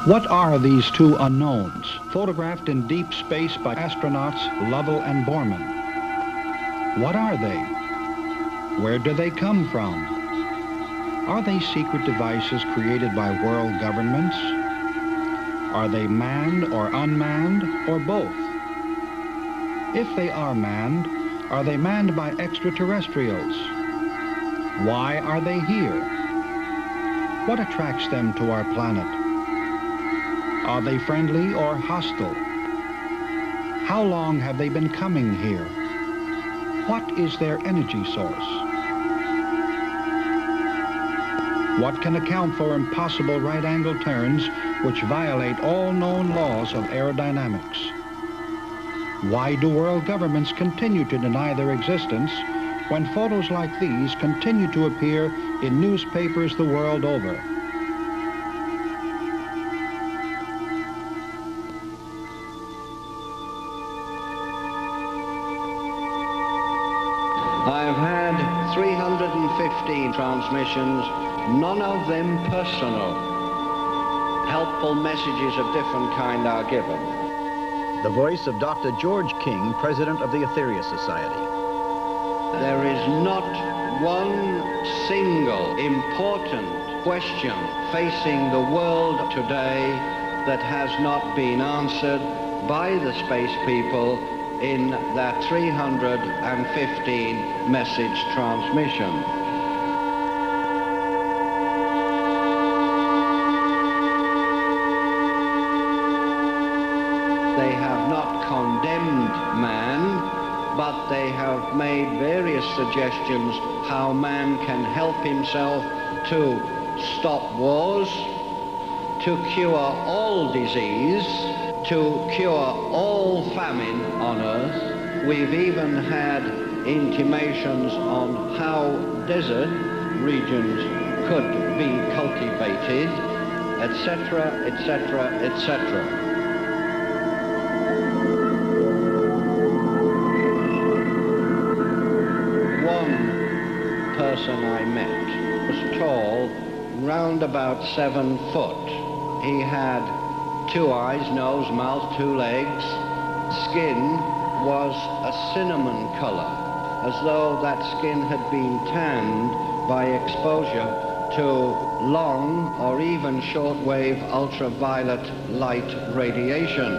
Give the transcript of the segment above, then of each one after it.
What are these two unknowns, photographed in deep space by astronauts Lovell and Borman? What are they? Where do they come from? Are they secret devices created by world governments? Are they manned or unmanned, or both? If they are they manned by extraterrestrials? Why are they here? What attracts them to our planet? Are they friendly or hostile? How long have they been coming here? What is their energy source? What can account for impossible right-angle turns which violate all known laws of aerodynamics? Why do world governments continue to deny their existence when photos like these continue to appear in newspapers the world over? I've had 315 transmissions, none of them personal. Helpful messages of different kind are given. The voice of Dr. George King, president of the Etheria Society. There is not one single important question facing the world today that has not been answered by the space people in that 315 message transmission. They have not condemned man, but they have made various suggestions how man can help himself to stop wars, to cure all disease, to cure all famine on Earth. We've even had intimations on how desert regions could be cultivated, etc., etc., etc. One person I met was tall, round about 7 foot. He had 2 eyes, nose, mouth, 2 legs. Skin was a cinnamon color, as though that skin had been tanned by exposure to long or even shortwave ultraviolet light radiation.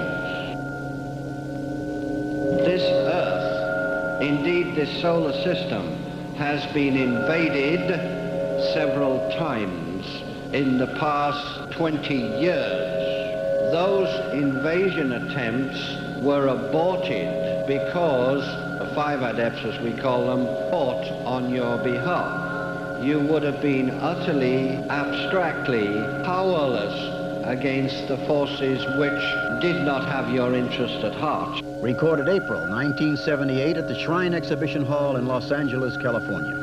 This Earth, indeed this solar system, has been invaded several times in the past 20 years. Those invasion attempts were aborted because the 5 adepts, as we call them, fought on your behalf. You would have been utterly, abstractly powerless against the forces which did not have your interest at heart. Recorded April 1978 at the Shrine Exhibition Hall in Los Angeles, California.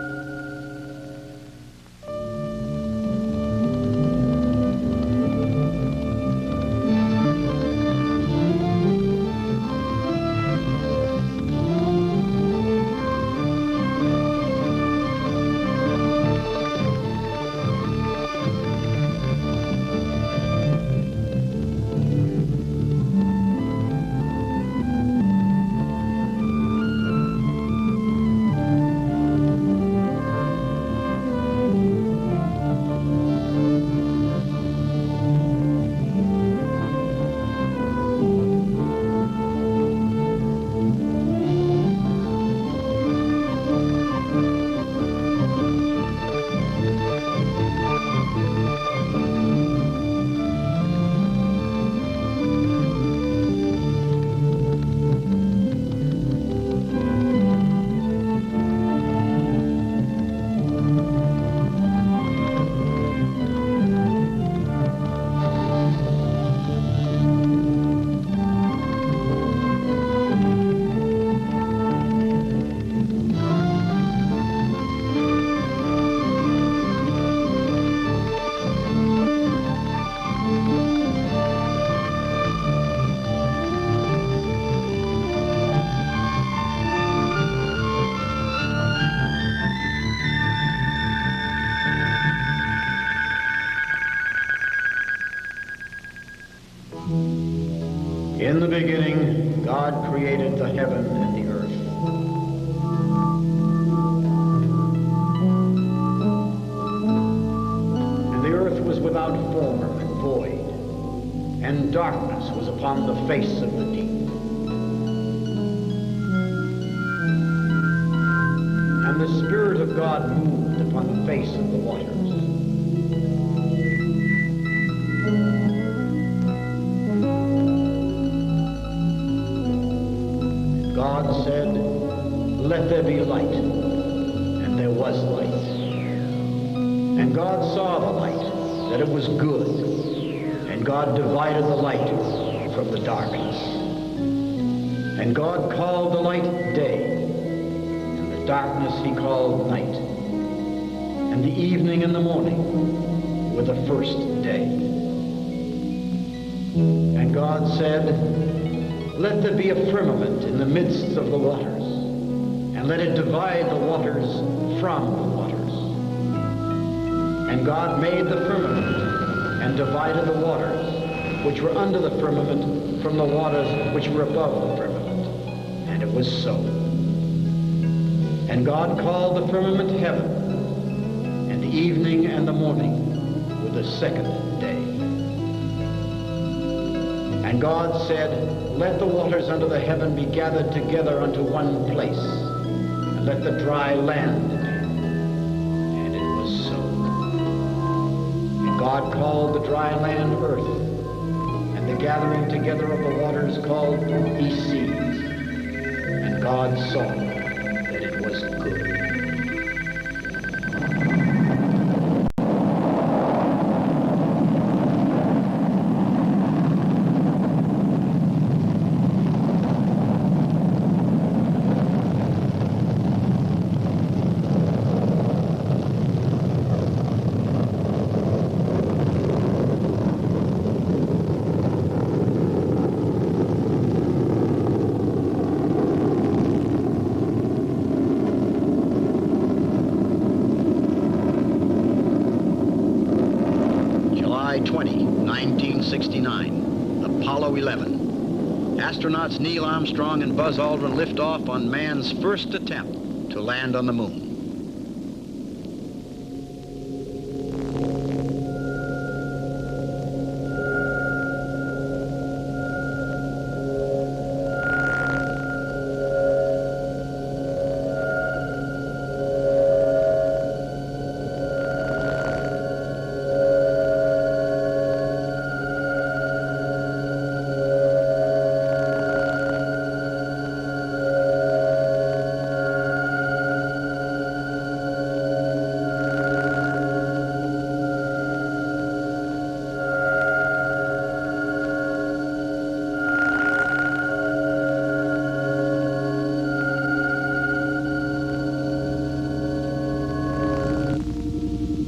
In the beginning, God created the heaven and the earth. And the earth was without form and void, and darkness was upon the face of the deep. And the Spirit of God moved upon the face of the waters. God said, "Let there be light," and there was light. And God saw the light, that it was good, and God divided the light from the darkness. And God called the light day, and the darkness he called night. And the evening and the morning were the first day. And God said, "Let there be a firmament in the midst of the waters, and let it divide the waters from the waters." And God made the firmament, and divided the waters which were under the firmament from the waters which were above the firmament. And it was so. And God called the firmament heaven, and the evening and the morning were the second day. And God said, "Let the waters under the heaven be gathered together unto one place, and let the dry land be." And it was so. And God called the dry land earth, and the gathering together of the waters called he seas. And God saw that it was good. July 20, 1969, Apollo 11. Astronauts Neil Armstrong and Buzz Aldrin lift off on man's first attempt to land on the moon.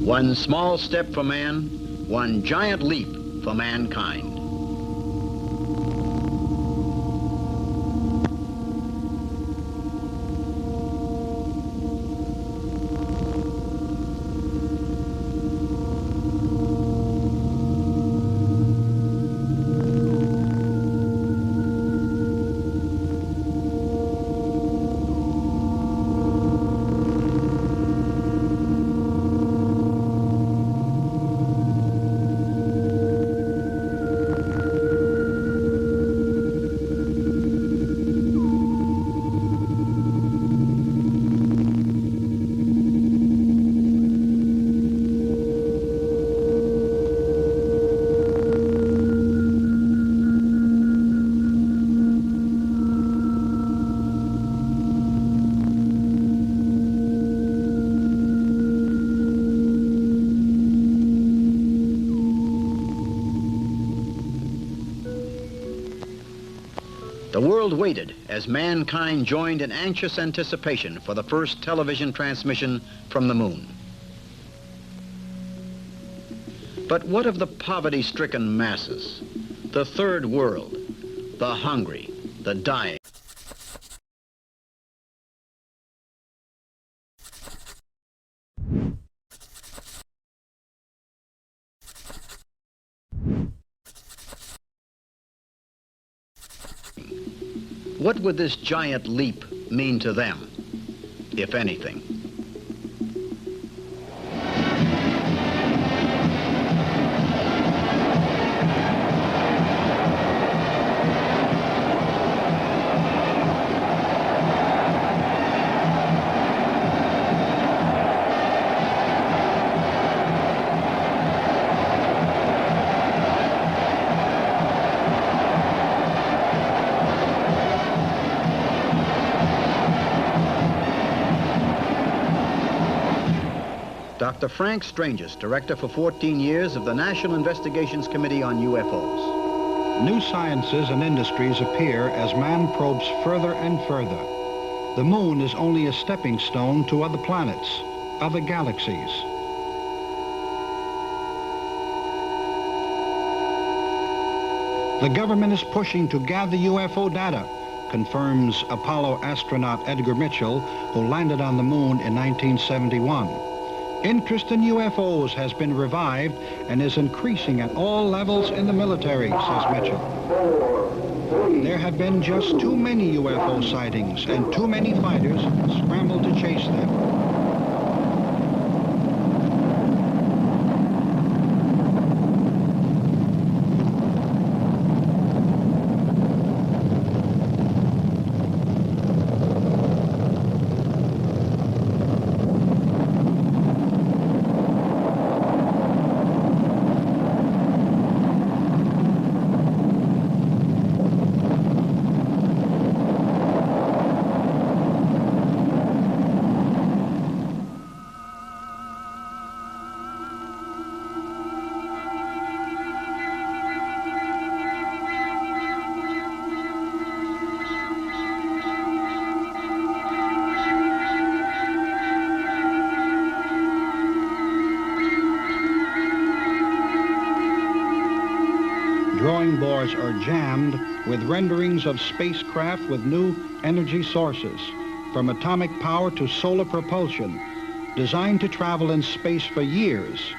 One small step for man, one giant leap for mankind. The world waited as mankind joined in anxious anticipation for the first television transmission from the moon. But what of the poverty-stricken masses, the third world, the hungry, the dying? What would this giant leap mean to them, if anything? Dr. Frank Stranges, director for 14 years of the National Investigations Committee on UFOs. New sciences and industries appear as man probes further and further. The moon is only a stepping stone to other planets, other galaxies. The government is pushing to gather UFO data, confirms Apollo astronaut Edgar Mitchell, who landed on the moon in 1971. Interest in UFOs has been revived and is increasing at all levels in the military, says Mitchell. There have been just too many UFO sightings and too many fighters scramble to chase them. Drawing boards are jammed with renderings of spacecraft with new energy sources, from atomic power to solar propulsion, designed to travel in space for years.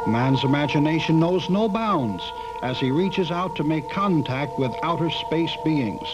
Man's imagination knows no bounds as he reaches out to make contact with outer space beings.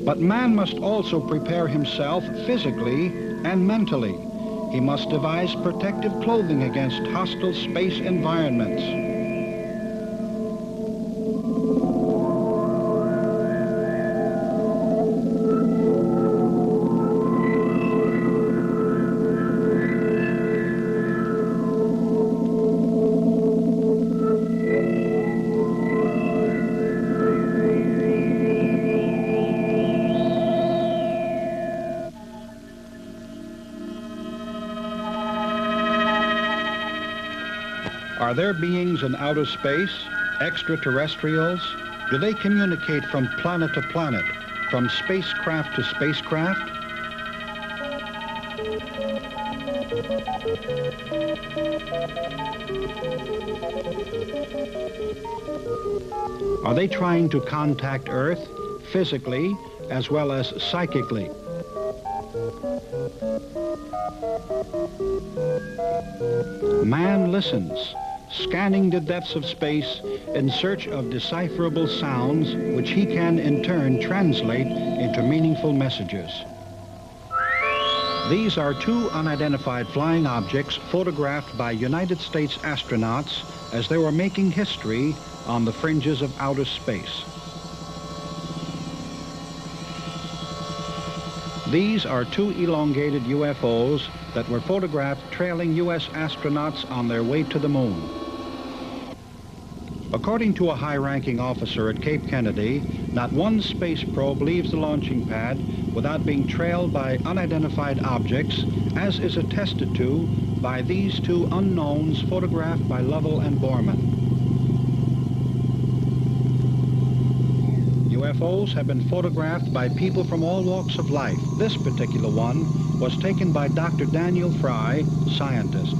But man must also prepare himself physically and mentally. He must devise protective clothing against hostile space environments. Are there beings in outer space, extraterrestrials? Do they communicate from planet to planet, from spacecraft to spacecraft? Are they trying to contact Earth physically as well as psychically? Man listens, scanning the depths of space in search of decipherable sounds which he can in turn translate into meaningful messages. These are two unidentified flying objects photographed by United States astronauts as they were making history on the fringes of outer space. These are two elongated UFOs that were photographed trailing U.S. astronauts on their way to the moon. According to a high-ranking officer at Cape Kennedy, not one space probe leaves the launching pad without being trailed by unidentified objects, as is attested to by these two unknowns photographed by Lovell and Borman. UFOs have been photographed by people from all walks of life. This particular one was taken by Dr. Daniel Fry, scientist.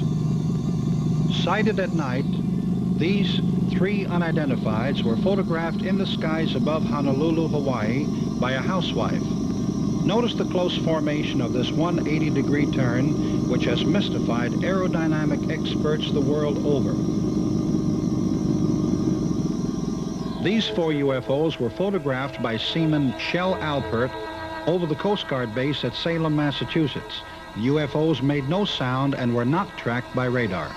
Sighted at night, these three unidentifieds were photographed in the skies above Honolulu, Hawaii by a housewife. Notice the close formation of this 180-degree turn, which has mystified aerodynamic experts the world over. These four UFOs were photographed by Seaman Shell Alpert over the Coast Guard base at Salem, Massachusetts. The UFOs made no sound and were not tracked by radar.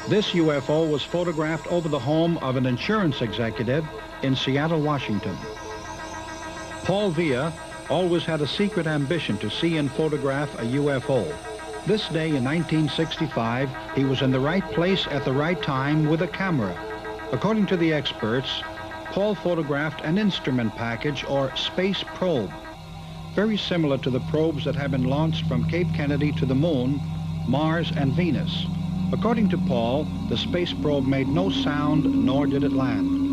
This UFO was photographed over the home of an insurance executive in Seattle, Washington. Paul Villa always had a secret ambition to see and photograph a UFO. This day in 1965, he was in the right place at the right time with a camera. According to the experts, Paul photographed an instrument package or space probe, very similar to the probes that have been launched from Cape Kennedy to the Moon, Mars, and Venus. According to Paul, the space probe made no sound, nor did it land.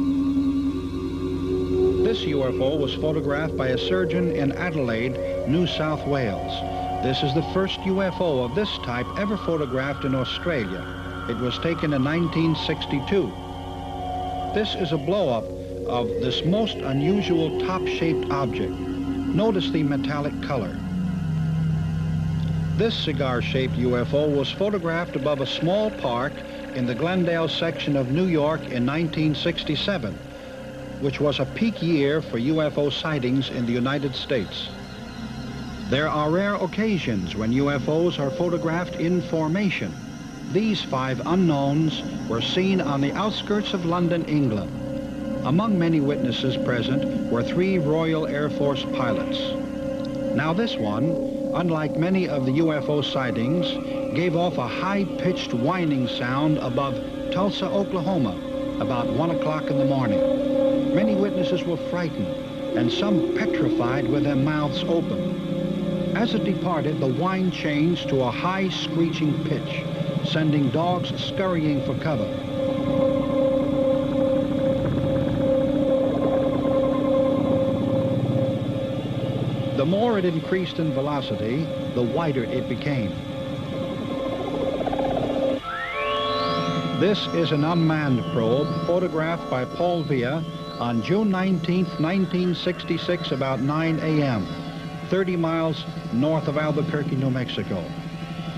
This UFO was photographed by a surgeon in Adelaide, New South Wales. This is the first UFO of this type ever photographed in Australia. It was taken in 1962. This is a blow-up of this most unusual top-shaped object. Notice the metallic color. This cigar-shaped UFO was photographed above a small park in the Glendale section of New York in 1967, which was a peak year for UFO sightings in the United States. There are rare occasions when UFOs are photographed in formation. These five unknowns were seen on the outskirts of London, England. Among many witnesses present were three Royal Air Force pilots. Now this one, unlike many of the UFO sightings, gave off a high-pitched whining sound above Tulsa, Oklahoma, about 1 o'clock in the morning. Many witnesses were frightened, and some petrified with their mouths open. As it departed, the whine changed to a high screeching pitch, sending dogs scurrying for cover. The more it increased in velocity, the wider it became. This is an unmanned probe photographed by Paul Villa on June 19, 1966, about 9 a.m., 30 miles north of Albuquerque, New Mexico.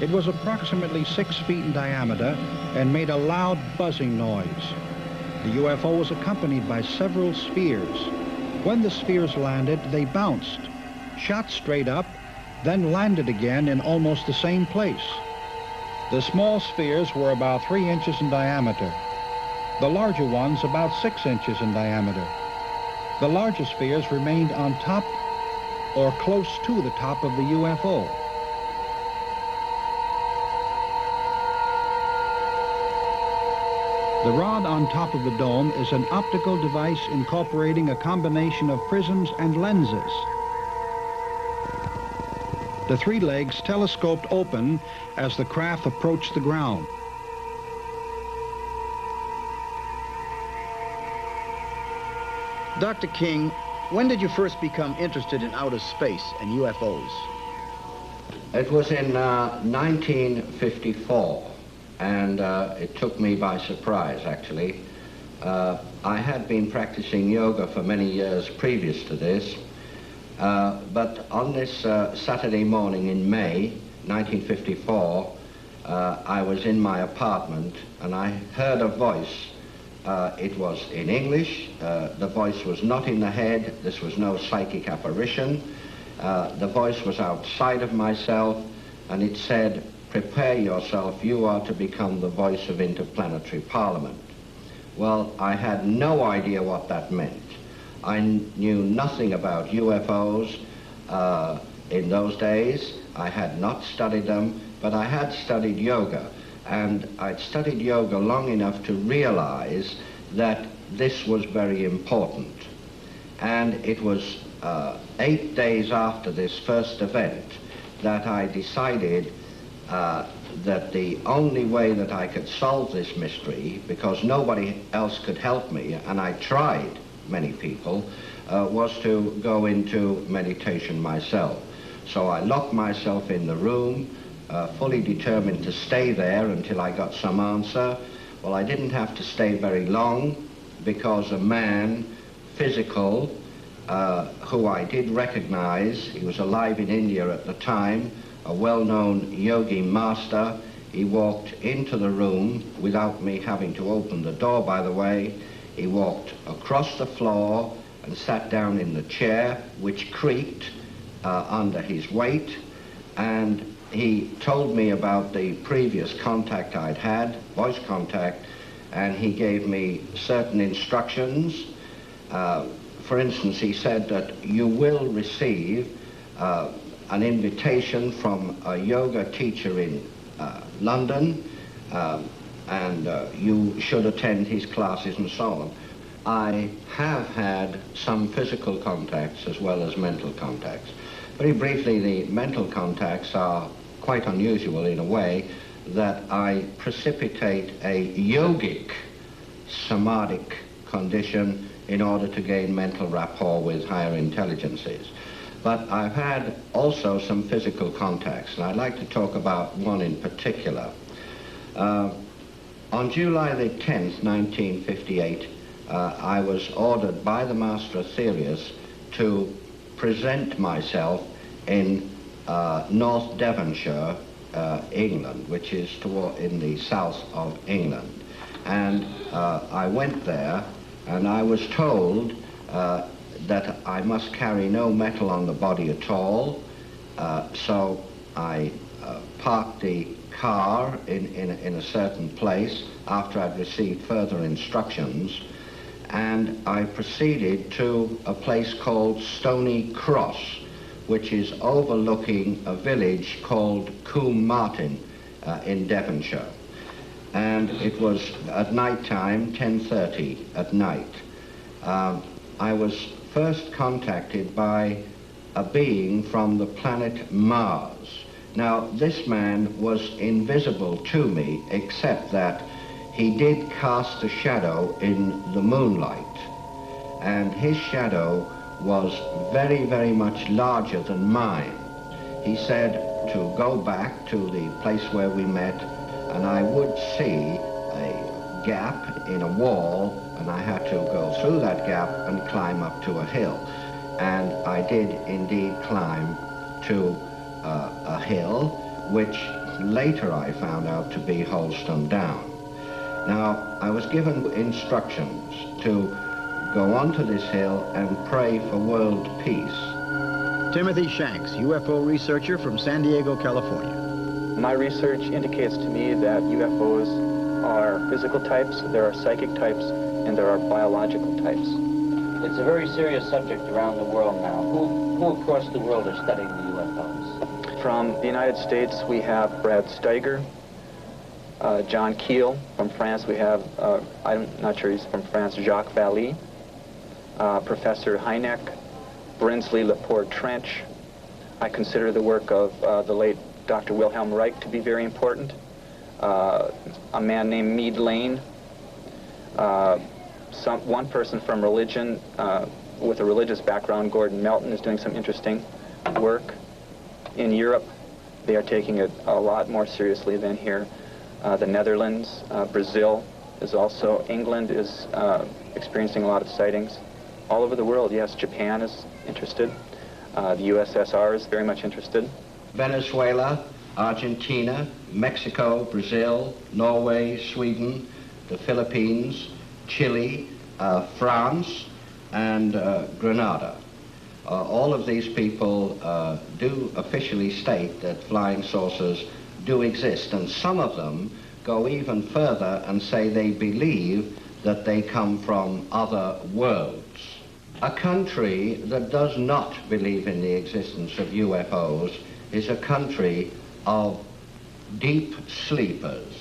It was approximately 6 feet in diameter and made a loud buzzing noise. The UFO was accompanied by several spheres. When the spheres landed, they bounced, shot straight up, then landed again in almost the same place. The small spheres were about 3 inches in diameter. The larger ones about 6 inches in diameter. The larger spheres remained on top or close to the top of the UFO. The rod on top of the dome is an optical device incorporating a combination of prisms and lenses. The three legs telescoped open as the craft approached the ground. Dr. King, when did you first become interested in outer space and UFOs? It was in 1954, and it took me by surprise, actually. I had been practicing yoga for many years previous to this, but on this Saturday morning in May 1954, I was in my apartment and I heard a voice. It was in English. The voice was not in the head. This was no psychic apparition. The voice was outside of myself, and it said, "Prepare yourself, you are to become the voice of interplanetary parliament." Well, I had no idea what that meant. I knew nothing about UFOs in those days. I had not studied them, but I had studied yoga. And I'd studied yoga long enough to realize that this was very important. And it was 8 days after this first event that I decided that the only way that I could solve this mystery, because nobody else could help me, and I tried many people, was to go into meditation myself. So I locked myself in the room, fully determined to stay there until I got some answer. Well, I didn't have to stay very long, because a man, physical, who I did recognize, he was alive in India at the time, a well-known yogi master. He walked into the room without me having to open the door, by the way. He walked across the floor and sat down in the chair, which creaked under his weight, and he told me about the previous contact I'd had, voice contact, and he gave me certain instructions. For instance, he said that you will receive an invitation from a yoga teacher in London, and you should attend his classes and so on. I have had some physical contacts as well as mental contacts. Very briefly, the mental contacts are quite unusual in a way that I precipitate a yogic samadhic condition in order to gain mental rapport with higher intelligences. But I've had also some physical contacts, and I'd like to talk about one in particular. On July the 10th, 1958, I was ordered by the Master Aetherius to present myself in North Devonshire, England, which is in the south of England. And I went there, and I was told that I must carry no metal on the body at all. So I parked the car in a certain place after I'd received further instructions, and I proceeded to a place called Stony Cross, which is overlooking a village called Coombe Martin in Devonshire. And it was at night time, 10:30 at night. I was first contacted by a being from the planet Mars. Now, this man was invisible to me, except that he did cast a shadow in the moonlight, and his shadow was very, very much larger than mine. He said to go back to the place where we met, and I would see a gap in a wall, and I had to go through that gap and climb up to a hill. And I did indeed climb to a hill, which later I found out to be Holston Down. Now, I was given instructions to go onto this hill and pray for world peace. Timothy Shanks, UFO researcher from San Diego, California. My research indicates to me that UFOs are physical types, there are psychic types, and there are biological types. It's a very serious subject around the world now. Who across the world are studying the UFOs? From the United States, we have Brad Steiger, John Keel. From France, we have, I'm not sure he's from France, Jacques Vallée, Professor Hynek, Brinsley Laporte Trench. I consider the work of the late Dr. Wilhelm Reich to be very important. A man named Meade Lane. One person from religion with a religious background, Gordon Melton, is doing some interesting work. In Europe, They are taking it a lot more seriously than here. The Netherlands, Brazil is also, England is experiencing a lot of sightings. All over the world, yes, Japan is interested. The USSR is very much interested. Venezuela, Argentina, Mexico, Brazil, Norway, Sweden, the Philippines, Chile, France, and Grenada. All of these people do officially state that flying saucers do exist, and some of them go even further and say they believe that they come from other worlds. A country that does not believe in the existence of UFOs is a country of deep sleepers.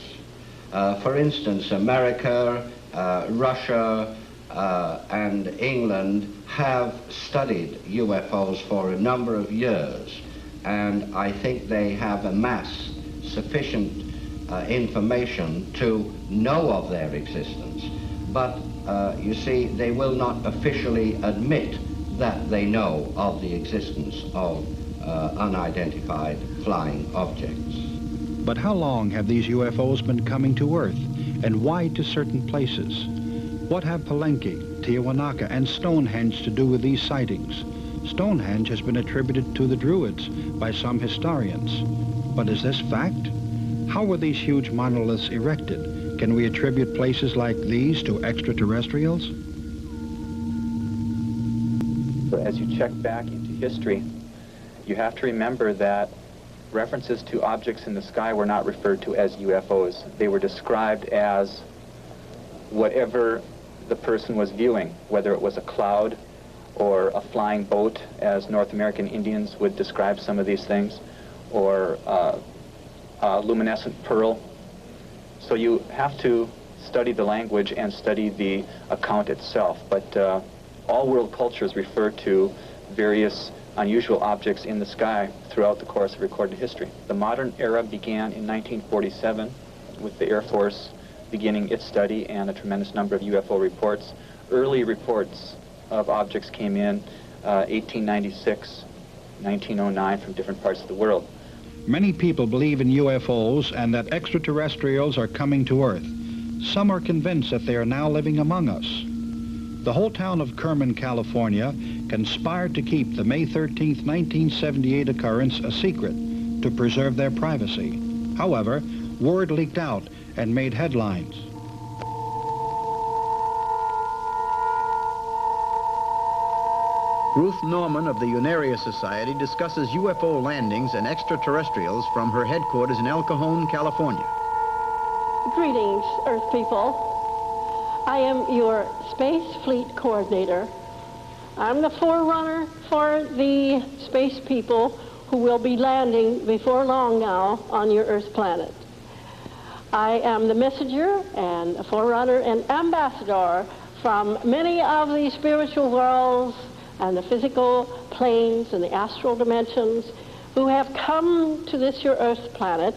For instance, America, Russia, and England have studied UFOs for a number of years, and I think they have amassed sufficient information to know of their existence. But you see, they will not officially admit that they know of the existence of unidentified flying objects. But how long have these UFOs been coming to Earth, and why to certain places? What have Palenque, Tiahuanaca, and Stonehenge to do with these sightings? Stonehenge has been attributed to the Druids by some historians. But is this fact? How were these huge monoliths erected? Can we attribute places like these to extraterrestrials? So as you check back into history, you have to remember that references to objects in the sky were not referred to as UFOs. They were described as whatever the person was viewing, whether it was a cloud or a flying boat, as North American Indians would describe some of these things, or a luminescent pearl. So you have to study the language and study the account itself. But all world cultures refer to various unusual objects in the sky throughout the course of recorded history. The modern era began in 1947 with the Air Force beginning its study and a tremendous number of UFO reports. Early reports of objects came in 1896, 1909 from different parts of the world. Many people believe in UFOs and that extraterrestrials are coming to Earth. Some are convinced that they are now living among us. The whole town of Kerman, California, conspired to keep the May 13, 1978 occurrence a secret to preserve their privacy. However, word leaked out and made headlines. Ruth Norman of the Unaria Society discusses UFO landings and extraterrestrials from her headquarters in El Cajon, California. Greetings, Earth people. I am your Space Fleet Coordinator. I'm the forerunner for the space people who will be landing before long now on your Earth planet. I am the messenger and a forerunner and ambassador from many of the spiritual worlds and the physical planes and the astral dimensions who have come to this your Earth planet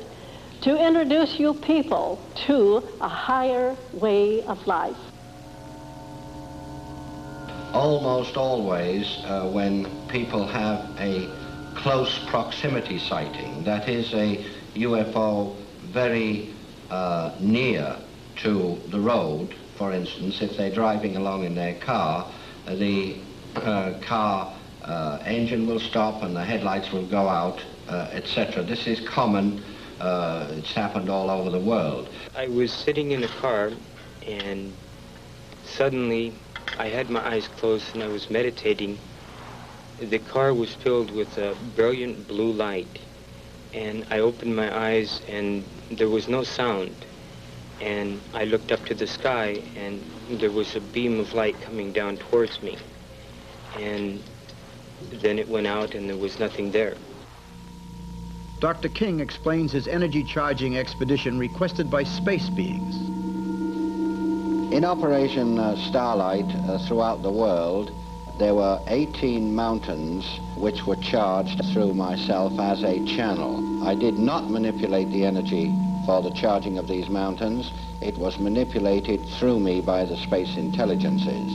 to introduce you people to a higher way of life. Almost always when people have a close proximity sighting, that is a UFO very near to the road, for instance, if they're driving along in their car, the car engine will stop and the headlights will go out, etc. This is common. It's happened all over the world. I was sitting in a car and suddenly I had my eyes closed and I was meditating. The car was filled with a brilliant blue light, and I opened my eyes and there was no sound. And I looked up to the sky and there was a beam of light coming down towards me. And then it went out and there was nothing there. Dr. King explains his energy charging expedition requested by space beings. In Operation Starlight throughout the world, there were 18 mountains which were charged through myself as a channel. I did not manipulate the energy for the charging of these mountains. It was manipulated through me by the space intelligences.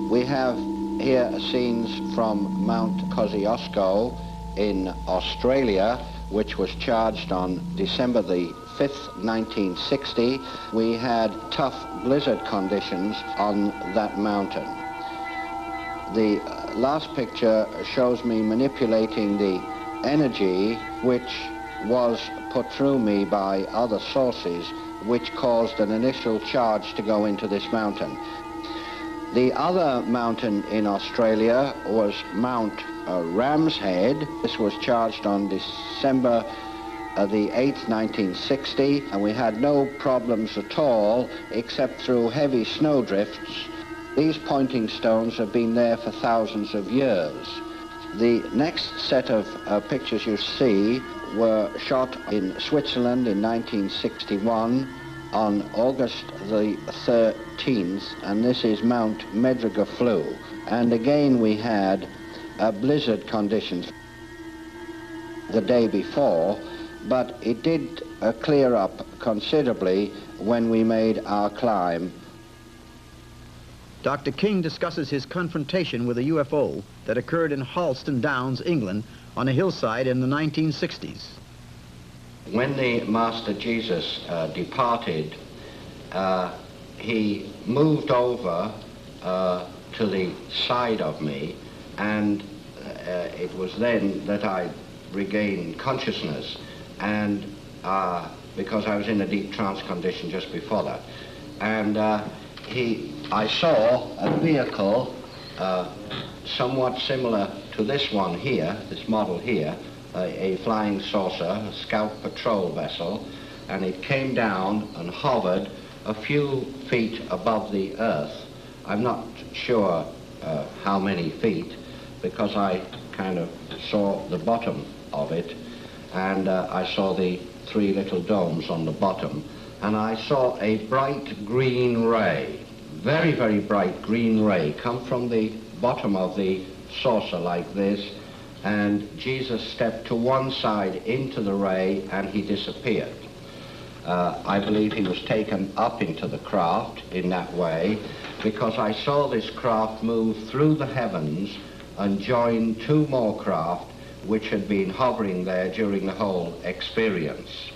We have here scenes from Mount Kosciuszko in Australia, which was charged on December the 5th, 1960. We had tough blizzard conditions on that mountain. The last picture shows me manipulating the energy which was put through me by other sources, which caused an initial charge to go into this mountain. The other mountain in Australia was Mount Ram's Head. This was charged on December the 8th, 1960, and we had no problems at all except through heavy snowdrifts. These pointing stones have been there for thousands of years. The next set of pictures you see were shot in Switzerland in 1961 on August the 13th, and this is Mount Medrugorflu. And again we had blizzard conditions the day before, but it did clear up considerably when we made our climb. Dr. King discusses his confrontation with a UFO that occurred in Halston Downs, England, on a hillside in the 1960s. When the Master Jesus departed, he moved over to the side of me, and it was then that I regained consciousness, and because I was in a deep trance condition just before that. And I saw a vehicle somewhat similar to this one here, this model here, a flying saucer, a scout patrol vessel, and it came down and hovered a few feet above the earth. I'm not sure how many feet, because I kind of saw the bottom of it, and I saw the three little domes on the bottom, and I saw a bright green ray, very, very bright green ray, come from the bottom of the saucer like this, and Jesus stepped to one side into the ray and he disappeared. I believe he was taken up into the craft in that way, because I saw this craft move through the heavens and join two more craft which had been hovering there during the whole experience.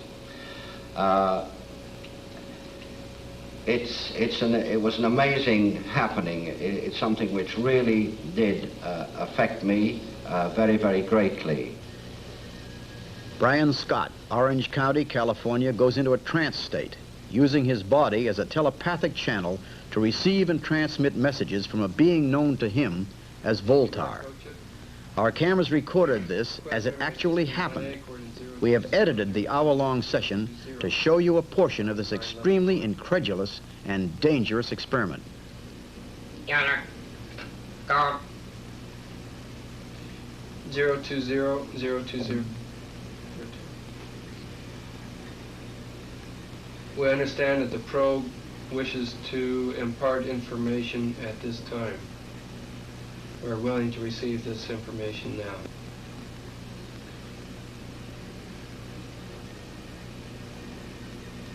It was an amazing happening. It's something which really did affect me very, very greatly. Brian Scott, Orange County, California, goes into a trance state, using his body as a telepathic channel to receive and transmit messages from a being known to him as Voltar. Our cameras recorded this as it actually happened. We have edited the hour-long session to show you a portion of this extremely incredulous and dangerous experiment. Gunner, go. 020-020. We understand that the probe wishes to impart information at this time. We're willing to receive this information now.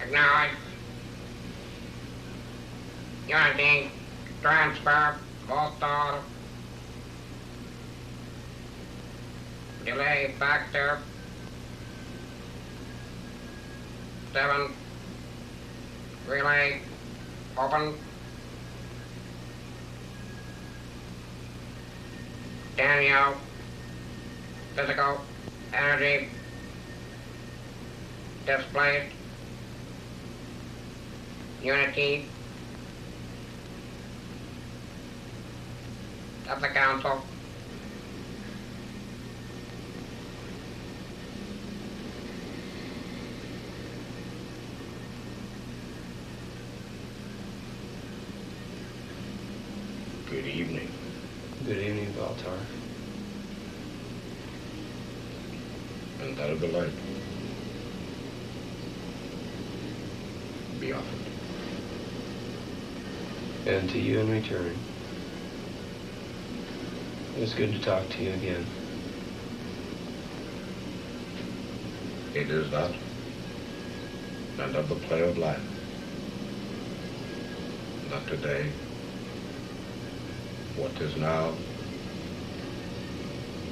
Acknowledge. Unity, transfer, Voltar. Delay factor 7. Relay open. Daniel, physical energy displaced. Unity of the council. Good evening. Good evening, Voltar. And that of the light be offered. And to you in return. It was good to talk to you again. It is that, and of the play of life, that today, what is now,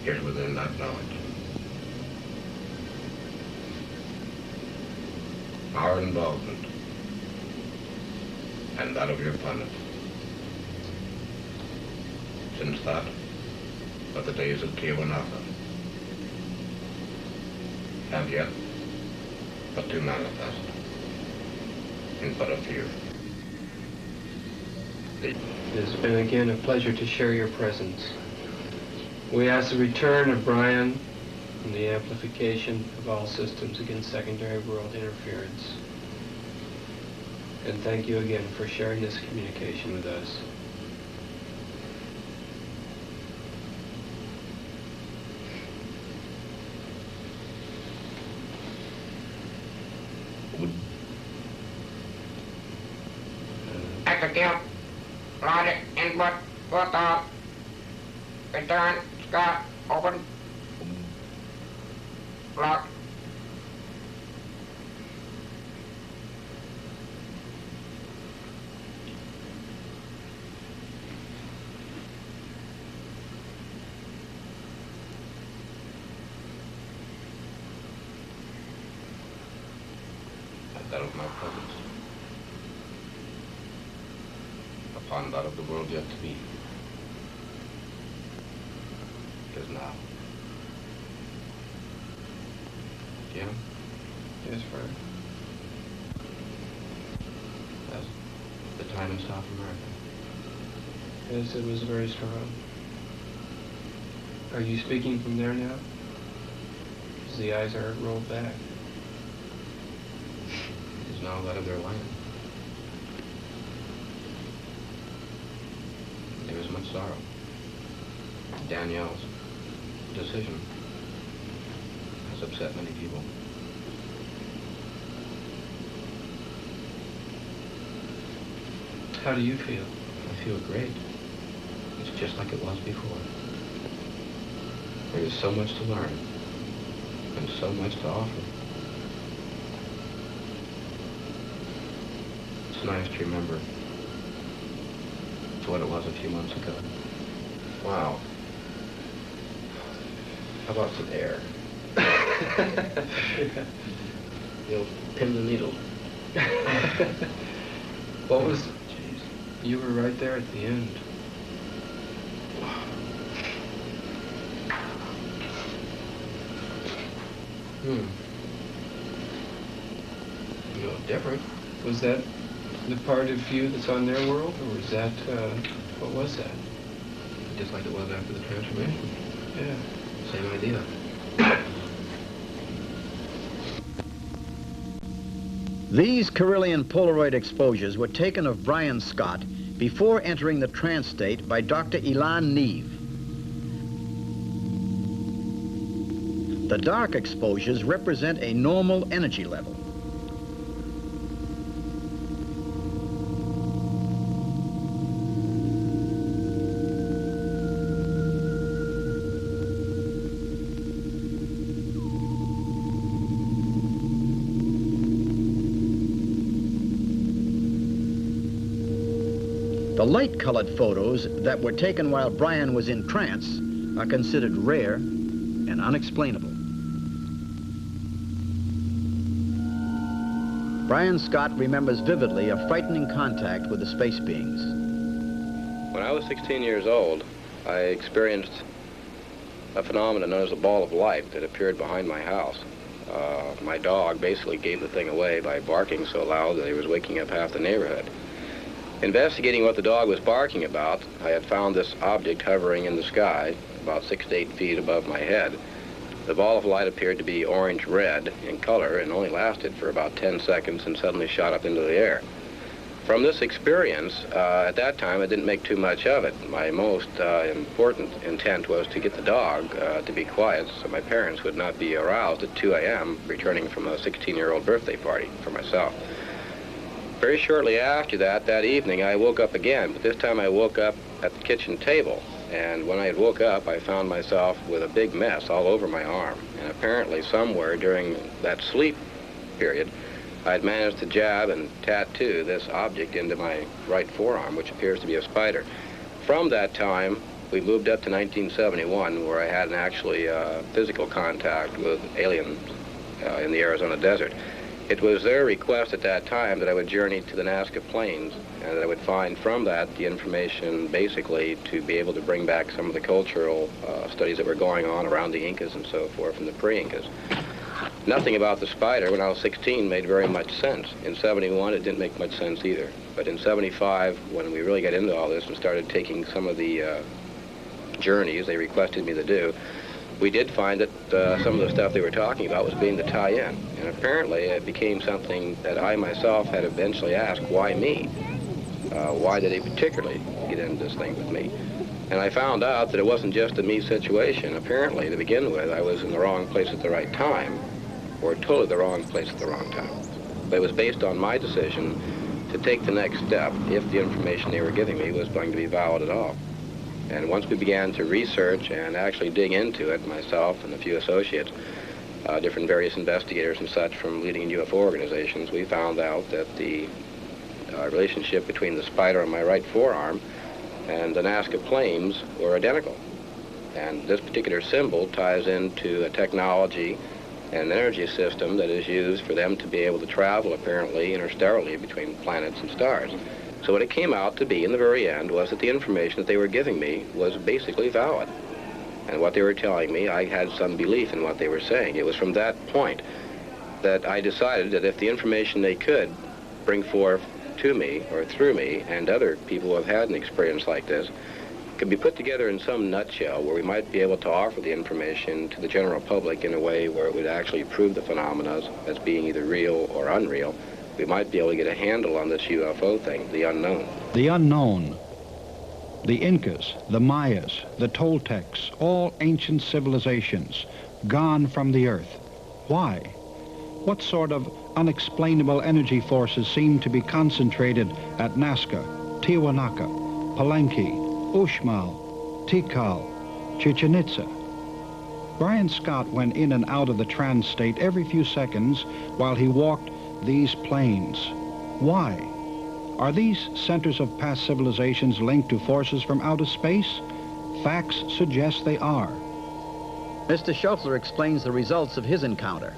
is within that knowledge. our involvement and that of your planet. Since that, but the days of Tiahuanaca, and yet, but to manifest in but a few. It has been again a pleasure to share your presence. We ask the return of Brian and the amplification of all systems against secondary world interference. And thank you again for sharing this communication with us. Execute. Logic input. Put off. Return. Scott. Open. Lock. That of my presence, upon that of the world yet to be, is now. Jim? Yes, Brian. That's the time in South America. Yes, it was very strong. Are you speaking from there now? Because the eyes are rolled back. It is now that of their land. There is much sorrow. Danielle's decision has upset many people. How do you feel? I feel great. It's just like it was before. There is so much to learn and so much to offer. It's nice to remember what it was a few months ago. Wow. How about some air? You'll pin the needle. What was... Jeez. You were right there at the end. You know, different. Was that the part of you that's on their world, or was that, what was that? Just like it was after the transformation. Yeah. Same idea. These Carillion Polaroid exposures were taken of Brian Scott before entering the trance state by Dr. Elan Neve. The dark exposures represent a normal energy level. The light-colored photos that were taken while Brian was in trance are considered rare and unexplainable. Brian Scott remembers vividly a frightening contact with the space beings. When I was 16 years old, I experienced a phenomenon known as a ball of light that appeared behind my house. My dog basically gave the thing away by barking so loud that he was waking up half the neighborhood. Investigating what the dog was barking about, I had found this object hovering in the sky about 6 to 8 feet above my head. The ball of light appeared to be orange-red in color and only lasted for about 10 seconds and suddenly shot up into the air. From this experience, at that time, I didn't make too much of it. My most important intent was to get the dog to be quiet so my parents would not be aroused at 2 a.m. returning from a 16-year-old birthday party for myself. Very shortly after that, that evening, I woke up again, but this time I woke up at the kitchen table. And when I had woke up, I found myself with a big mess all over my arm. And apparently somewhere during that sleep period, I had managed to jab and tattoo this object into my right forearm, which appears to be a spider. From that time, we moved up to 1971, where I had an actually physical contact with aliens in the Arizona desert. It was their request at that time that I would journey to the Nazca Plains and that I would find from that the information basically to be able to bring back some of the cultural studies that were going on around the Incas and so forth and the pre-Incas. Nothing about the spider when I was 16 made very much sense. In 71 it didn't make much sense either. But in 75, when we really got into all this and started taking some of the journeys they requested me to do, we did find that some of the stuff they were talking about was being the tie-in. And apparently it became something that I myself had eventually asked, why me? Why did they particularly get into this thing with me? And I found out that it wasn't just a me situation. Apparently, to begin with, I was in the wrong place at the right time, or totally the wrong place at the wrong time. But it was based on my decision to take the next step if the information they were giving me was going to be valid at all. And once we began to research and actually dig into it, myself and a few associates, different various investigators and such from leading UFO organizations, we found out that the relationship between the spider on my right forearm and the Nazca Plains were identical. And this particular symbol ties into a technology and an energy system that is used for them to be able to travel, apparently, interstellarly between planets and stars. So what it came out to be in the very end was that the information that they were giving me was basically valid. And what they were telling me, I had some belief in what they were saying. It was from that point that I decided that if the information they could bring forth to me or through me and other people who have had an experience like this could be put together in some nutshell where we might be able to offer the information to the general public in a way where it would actually prove the phenomena as being either real or unreal, we might be able to get a handle on this UFO thing, the unknown. The unknown. The Incas, the Mayas, the Toltecs, all ancient civilizations, gone from the earth. Why? What sort of unexplainable energy forces seem to be concentrated at Nazca, Tiwanaku, Palenque, Uxmal, Tikal, Chichen Itza? Brian Scott went in and out of the trance state every few seconds while he walked these plains. Why? Are these centers of past civilizations linked to forces from outer space? Facts suggest they are. Mr. Schultzler explains the results of his encounter.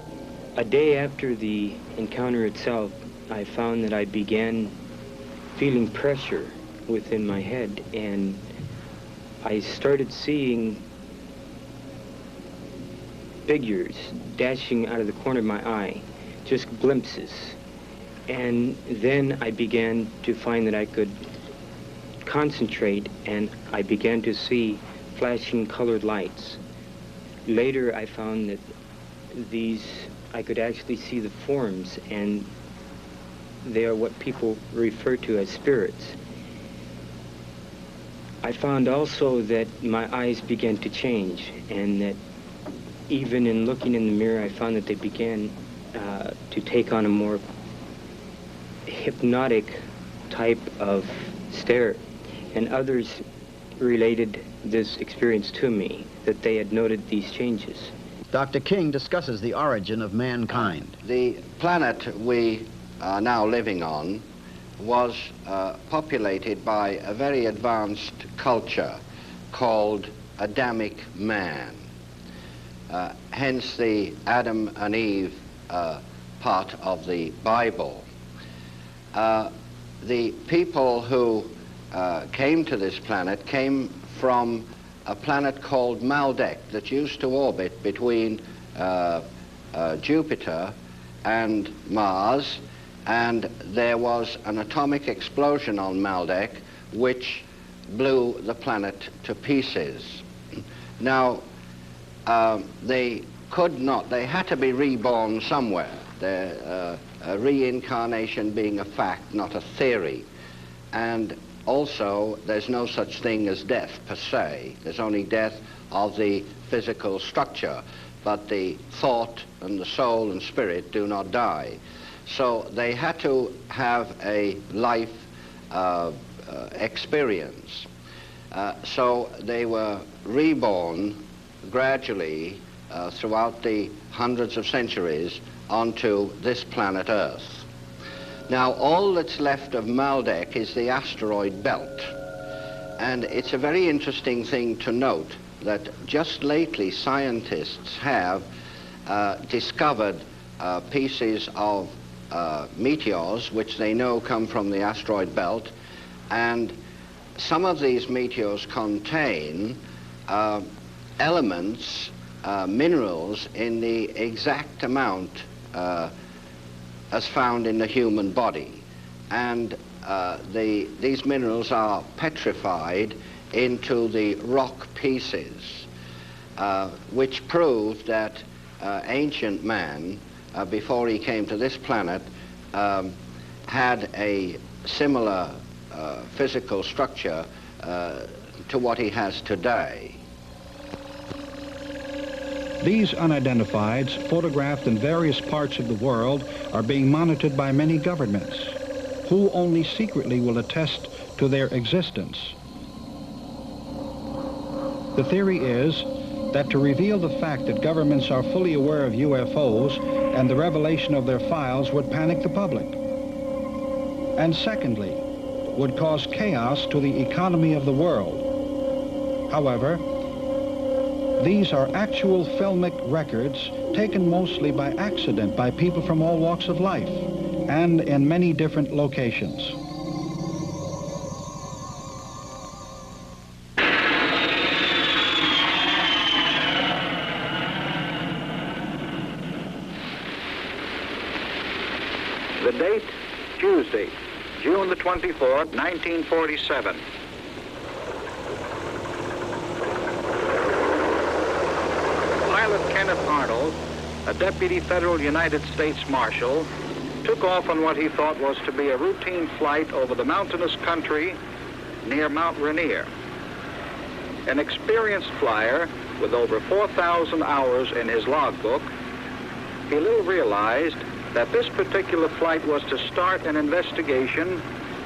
A day after the encounter itself, I found that I began feeling pressure within my head, and I started seeing figures dashing out of the corner of my eye, just glimpses. And then I began to find that I could concentrate, and I began to see flashing colored lights. Later I found that I could actually see the forms, and they are what people refer to as spirits. I found also that my eyes began to change, and that even in looking in the mirror, I found that they began to take on a more hypnotic type of stare. And others related this experience to me, that they had noted these changes. Dr. King discusses the origin of mankind. The planet we are now living on was populated by a very advanced culture called Adamic man. Hence the Adam and Eve part of the Bible. The people who came to this planet came from a planet called Maldek that used to orbit between Jupiter and Mars, and there was an atomic explosion on Maldek which blew the planet to pieces. Now, they had to be reborn somewhere, reincarnation being a fact, not a theory. And also, there's no such thing as death per se. There's only death of the physical structure, but the thought and the soul and spirit do not die. So they had to have a life experience. So they were reborn gradually throughout the hundreds of centuries onto this planet Earth. Now, all that's left of Maldek is the asteroid belt. And it's a very interesting thing to note that just lately scientists have discovered pieces of meteors, which they know come from the asteroid belt, and some of these meteors contain elements, minerals, in the exact amount as found in the human body. And these minerals are petrified into the rock pieces, which prove that ancient man, before he came to this planet, had a similar physical structure to what he has today. These unidentifieds, photographed in various parts of the world, are being monitored by many governments, who only secretly will attest to their existence. The theory is that to reveal the fact that governments are fully aware of UFOs and the revelation of their files would panic the public. And secondly, would cause chaos to the economy of the world. However, these are actual filmic records taken mostly by accident by people from all walks of life and in many different locations. The date, Tuesday, June the 24th, 1947. Pilot Kenneth Arnold, a deputy federal United States Marshal, took off on what he thought was to be a routine flight over the mountainous country near Mount Rainier. An experienced flyer with over 4,000 hours in his logbook, he little realized that this particular flight was to start an investigation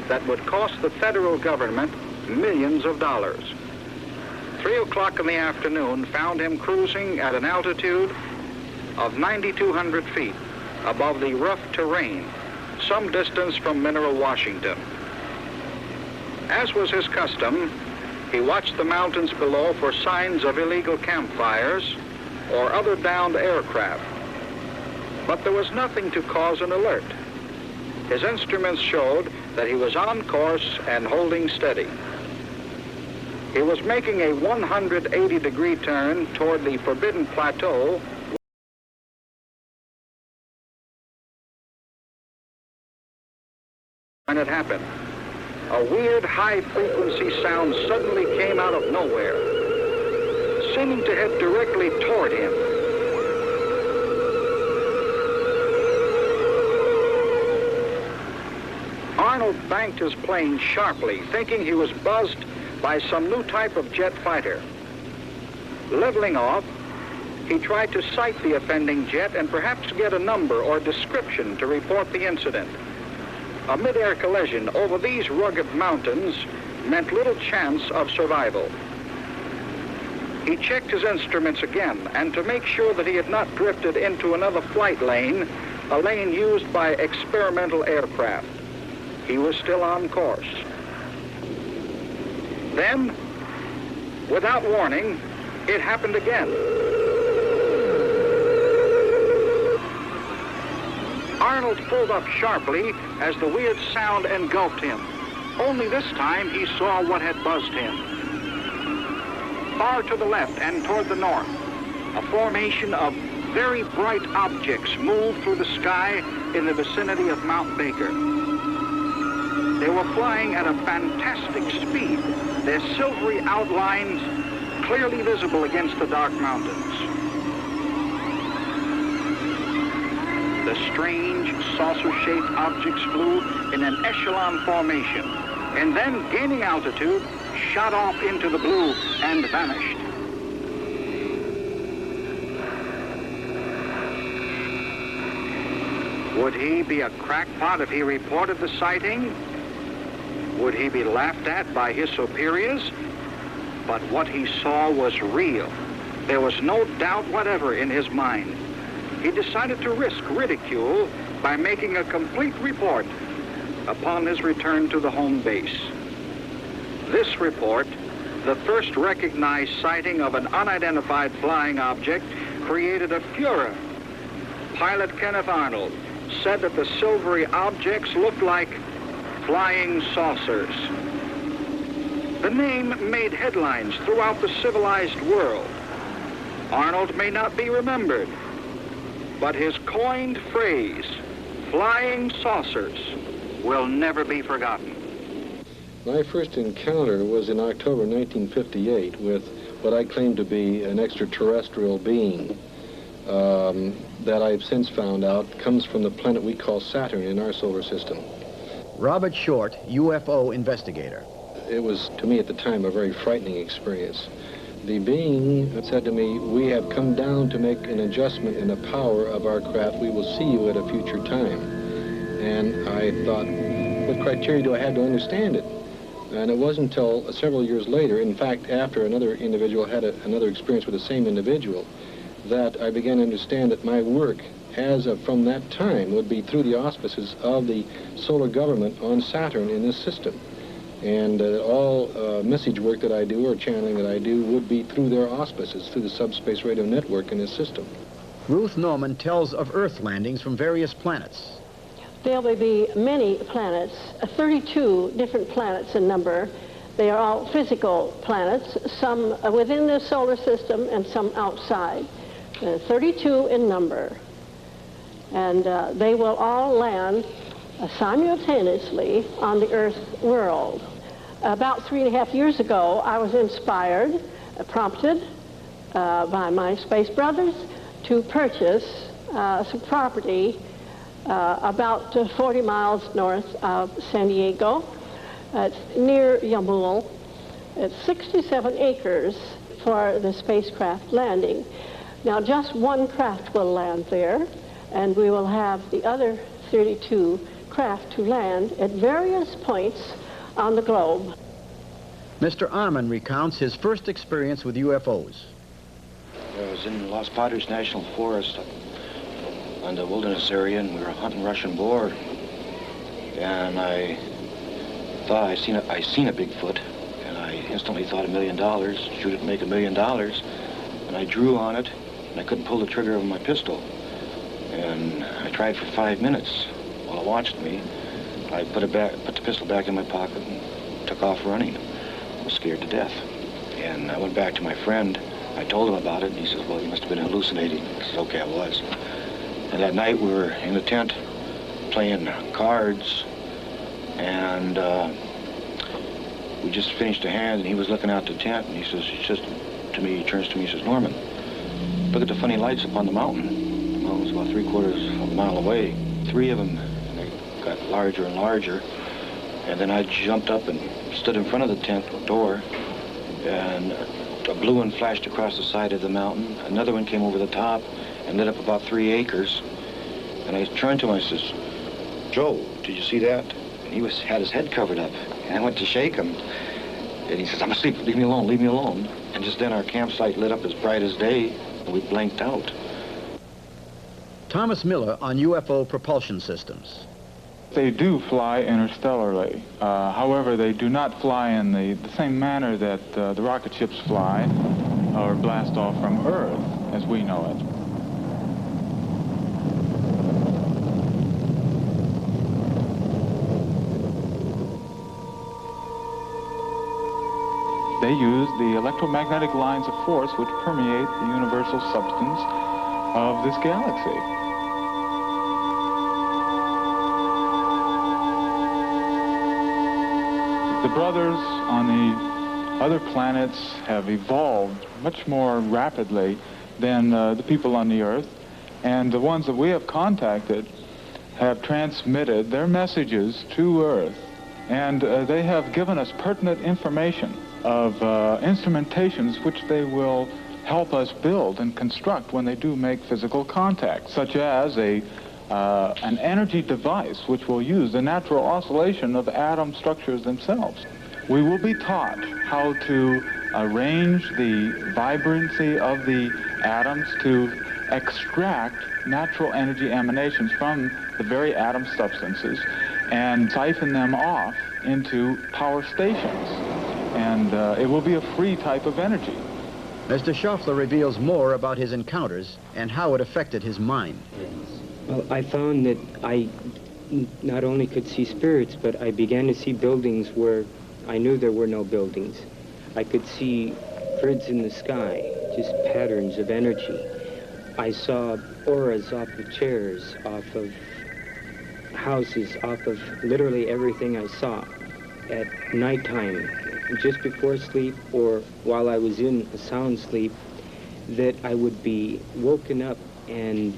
that would cost the federal government millions of dollars. 3 o'clock in the afternoon found him cruising at an altitude of 9,200 feet above the rough terrain, some distance from Mineral, Washington. As was his custom, he watched the mountains below for signs of illegal campfires or other downed aircraft. But there was nothing to cause an alert. His instruments showed that he was on course and holding steady. He was making a 180-degree turn toward the Forbidden Plateau when it happened. A weird high-frequency sound suddenly came out of nowhere, seeming to head directly toward him. Arnold banked his plane sharply, thinking he was buzzed by some new type of jet fighter. Leveling off, he tried to sight the offending jet and perhaps get a number or description to report the incident. A mid-air collision over these rugged mountains meant little chance of survival. He checked his instruments again, and to make sure that he had not drifted into another flight lane, a lane used by experimental aircraft, he was still on course. Then, without warning, it happened again. Arnold pulled up sharply as the weird sound engulfed him. Only this time he saw what had buzzed him. Far to the left and toward the north, a formation of very bright objects moved through the sky in the vicinity of Mount Baker. They were flying at a fantastic speed, their silvery outlines clearly visible against the dark mountains. The strange, saucer-shaped objects flew in an echelon formation, and then, gaining altitude, shot off into the blue and vanished. Would he be a crackpot if he reported the sighting? Would he be laughed at by his superiors? But what he saw was real. There was no doubt whatever in his mind. He decided to risk ridicule by making a complete report upon his return to the home base. This report, the first recognized sighting of an unidentified flying object, created a furor. Pilot Kenneth Arnold, said that the silvery objects looked like flying saucers. The name made headlines throughout the civilized world. Arnold may not be remembered, but his coined phrase, flying saucers, will never be forgotten. My first encounter was in October 1958 with what I claim to be an extraterrestrial being that I've since found out comes from the planet we call Saturn in our solar system. Robert Short, UFO investigator. It was, to me at the time, a very frightening experience. The being said to me, "We have come down to make an adjustment in the power of our craft. We will see you at a future time." And I thought, what criteria do I have to understand it? And it wasn't until several years later, in fact, after another individual had another experience with the same individual, that I began to understand that my work, as of from that time, would be through the auspices of the solar government on Saturn in this system. And all message work that I do or channeling that I do would be through their auspices, through the subspace radio network in this system. Ruth Norman tells of Earth landings from various planets. There will be many planets, 32 different planets in number. They are all physical planets, some within the solar system and some outside. 32 in number. And they will all land simultaneously on the Earth world. About 3.5 years ago, I was inspired, prompted by my space brothers to purchase some property about 40 miles north of San Diego. It's near Yamul. It's 67 acres for the spacecraft landing. Now, just one craft will land there, and we will have the other 32 craft to land at various points on the globe. Mr. Arman recounts his first experience with UFOs. I was in Los Padres National Forest on the wilderness area, and we were hunting Russian boar. And I thought I seen a Bigfoot, and I instantly thought $1 million, shoot it and make $1 million. And I drew on it, and I couldn't pull the trigger of my pistol. And I tried for 5 minutes. While it watched me, I put the pistol back in my pocket and took off running. I was scared to death. And I went back to my friend. I told him about it, and he says, "Well, you must have been hallucinating." I said, "Okay, I was." And that night we were in the tent playing cards, and we just finished a hand, and he was looking out the tent, and he says to me, he turns to me, he says, "Norman, look at the funny lights up on the mountain." The mountain was about 3/4 of a mile away. 3 of them, and they got larger and larger. And then I jumped up and stood in front of the tent door, and a blue one flashed across the side of the mountain. Another one came over the top and lit up about 3 acres. And I turned to him, I says, "Joe, did you see that?" And he had his head covered up. And I went to shake him. And he says, "I'm asleep, leave me alone, leave me alone." And just then our campsite lit up as bright as day, and we blanked out. Thomas Miller on UFO propulsion systems. They do fly interstellarly. However, they do not fly in the same manner that the rocket ships fly or blast off from Earth as we know it. They use the electromagnetic lines of force which permeate the universal substance of this galaxy. The brothers on the other planets have evolved much more rapidly than the people on the Earth, and the ones that we have contacted have transmitted their messages to Earth, and they have given us pertinent information of instrumentations which they will help us build and construct when they do make physical contact, such as an energy device which will use the natural oscillation of atom structures themselves. We will be taught how to arrange the vibrancy of the atoms to extract natural energy emanations from the very atom substances and siphon them off into power stations. And it will be a free type of energy. Mr. Schaffler reveals more about his encounters and how it affected his mind. Well, I found that I not only could see spirits, but I began to see buildings where I knew there were no buildings. I could see grids in the sky, just patterns of energy. I saw auras off of chairs, off of houses, off of literally everything I saw at nighttime, just before sleep or while I was in a sound sleep, that I would be woken up and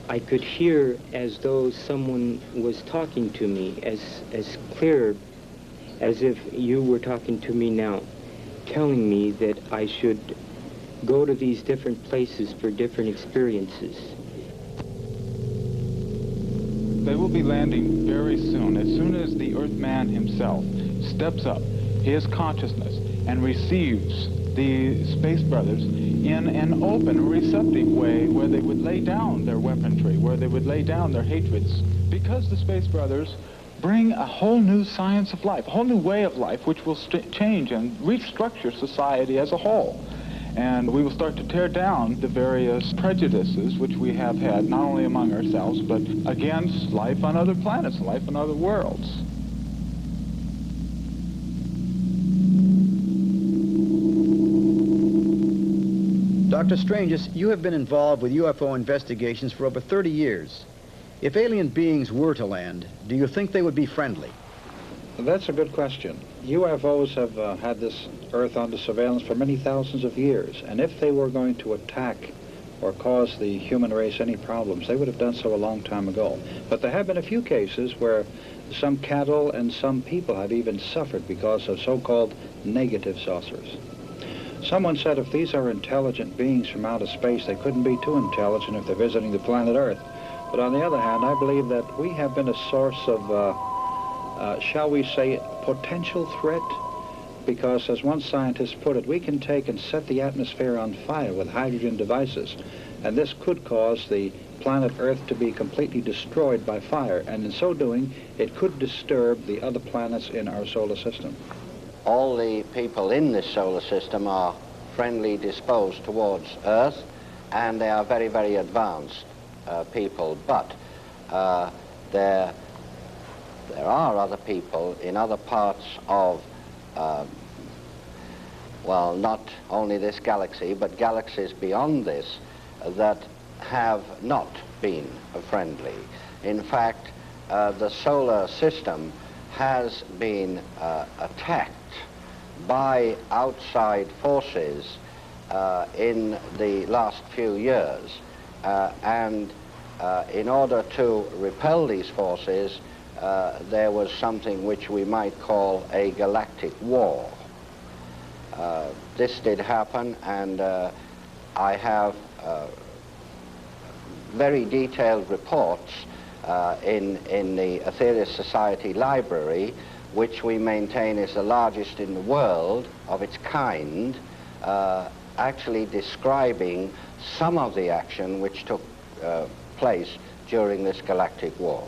I could hear as though someone was talking to me, as clear as if you were talking to me now, telling me that I should go to these different places for different experiences. They will be landing very soon as the Earthman himself steps up his consciousness and receives the Space Brothers in an open, receptive way where they would lay down their weaponry, where they would lay down their hatreds. Because the Space Brothers bring a whole new science of life, a whole new way of life, which will change and restructure society as a whole. And we will start to tear down the various prejudices which we have had, not only among ourselves, but against life on other planets, life on other worlds. Dr. Stranges, you have been involved with UFO investigations for over 30 years. If alien beings were to land, do you think they would be friendly? That's a good question. UFOs have had this Earth under surveillance for many thousands of years, and if they were going to attack or cause the human race any problems, they would have done so a long time ago. But there have been a few cases where some cattle and some people have even suffered because of so-called negative saucers. Someone said if these are intelligent beings from outer space, they couldn't be too intelligent if they're visiting the planet Earth. But on the other hand, I believe that we have been a source of, shall we say, potential threat, because as one scientist put it, we can take and set the atmosphere on fire with hydrogen devices, and this could cause the planet Earth to be completely destroyed by fire, and in so doing, it could disturb the other planets in our solar system. All the people in this solar system are friendly disposed towards Earth, and they are very, very advanced people, but there are other people in other parts of, well, not only this galaxy, but galaxies beyond this, that have not been friendly. In fact, the solar system has been attacked by outside forces in the last few years, and in order to repel these forces, there was something which we might call a galactic war. This did happen, and I have very detailed reports in the Aetherius Society library, which we maintain is the largest in the world of its kind, actually describing some of the action which took place during this galactic war.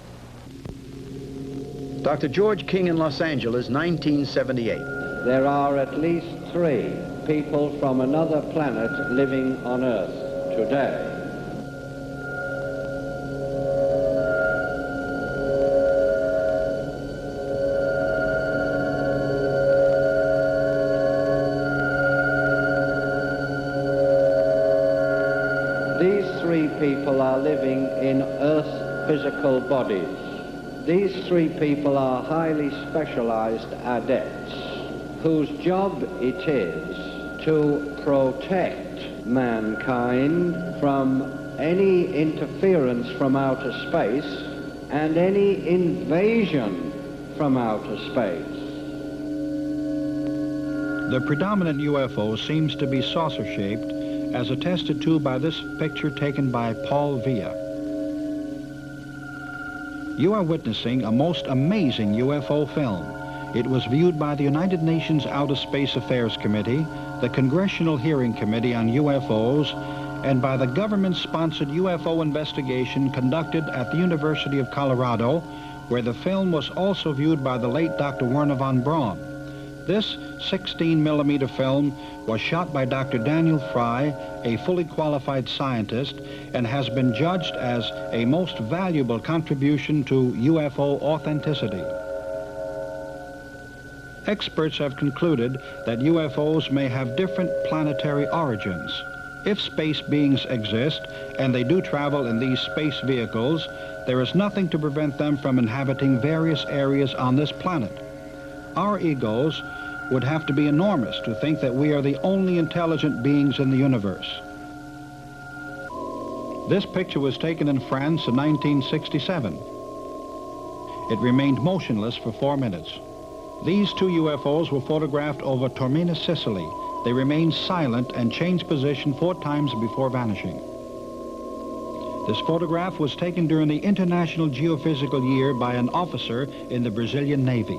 Dr. George King in Los Angeles, 1978. There are at least 3 people from another planet living on Earth today. These 3 people are living in Earth physical bodies. These 3 people are highly specialized adepts whose job it is to protect mankind from any interference from outer space and any invasion from outer space. The predominant UFO seems to be saucer-shaped, as attested to by this picture taken by Paul Villa. You are witnessing a most amazing UFO film. It was viewed by the United Nations Outer Space Affairs Committee, the Congressional Hearing Committee on UFOs, and by the government-sponsored UFO investigation conducted at the University of Colorado, where the film was also viewed by the late Dr. Werner von Braun. This 16mm film was shot by Dr. Daniel Fry, a fully qualified scientist, and has been judged as a most valuable contribution to UFO authenticity. Experts have concluded that UFOs may have different planetary origins. If space beings exist, and they do travel in these space vehicles, there is nothing to prevent them from inhabiting various areas on this planet. Our egos would have to be enormous to think that we are the only intelligent beings in the universe. This picture was taken in France in 1967. It remained motionless for 4 minutes. These two UFOs were photographed over Taormina, Sicily. They remained silent and changed position 4 times before vanishing. This photograph was taken during the International Geophysical Year by an officer in the Brazilian Navy.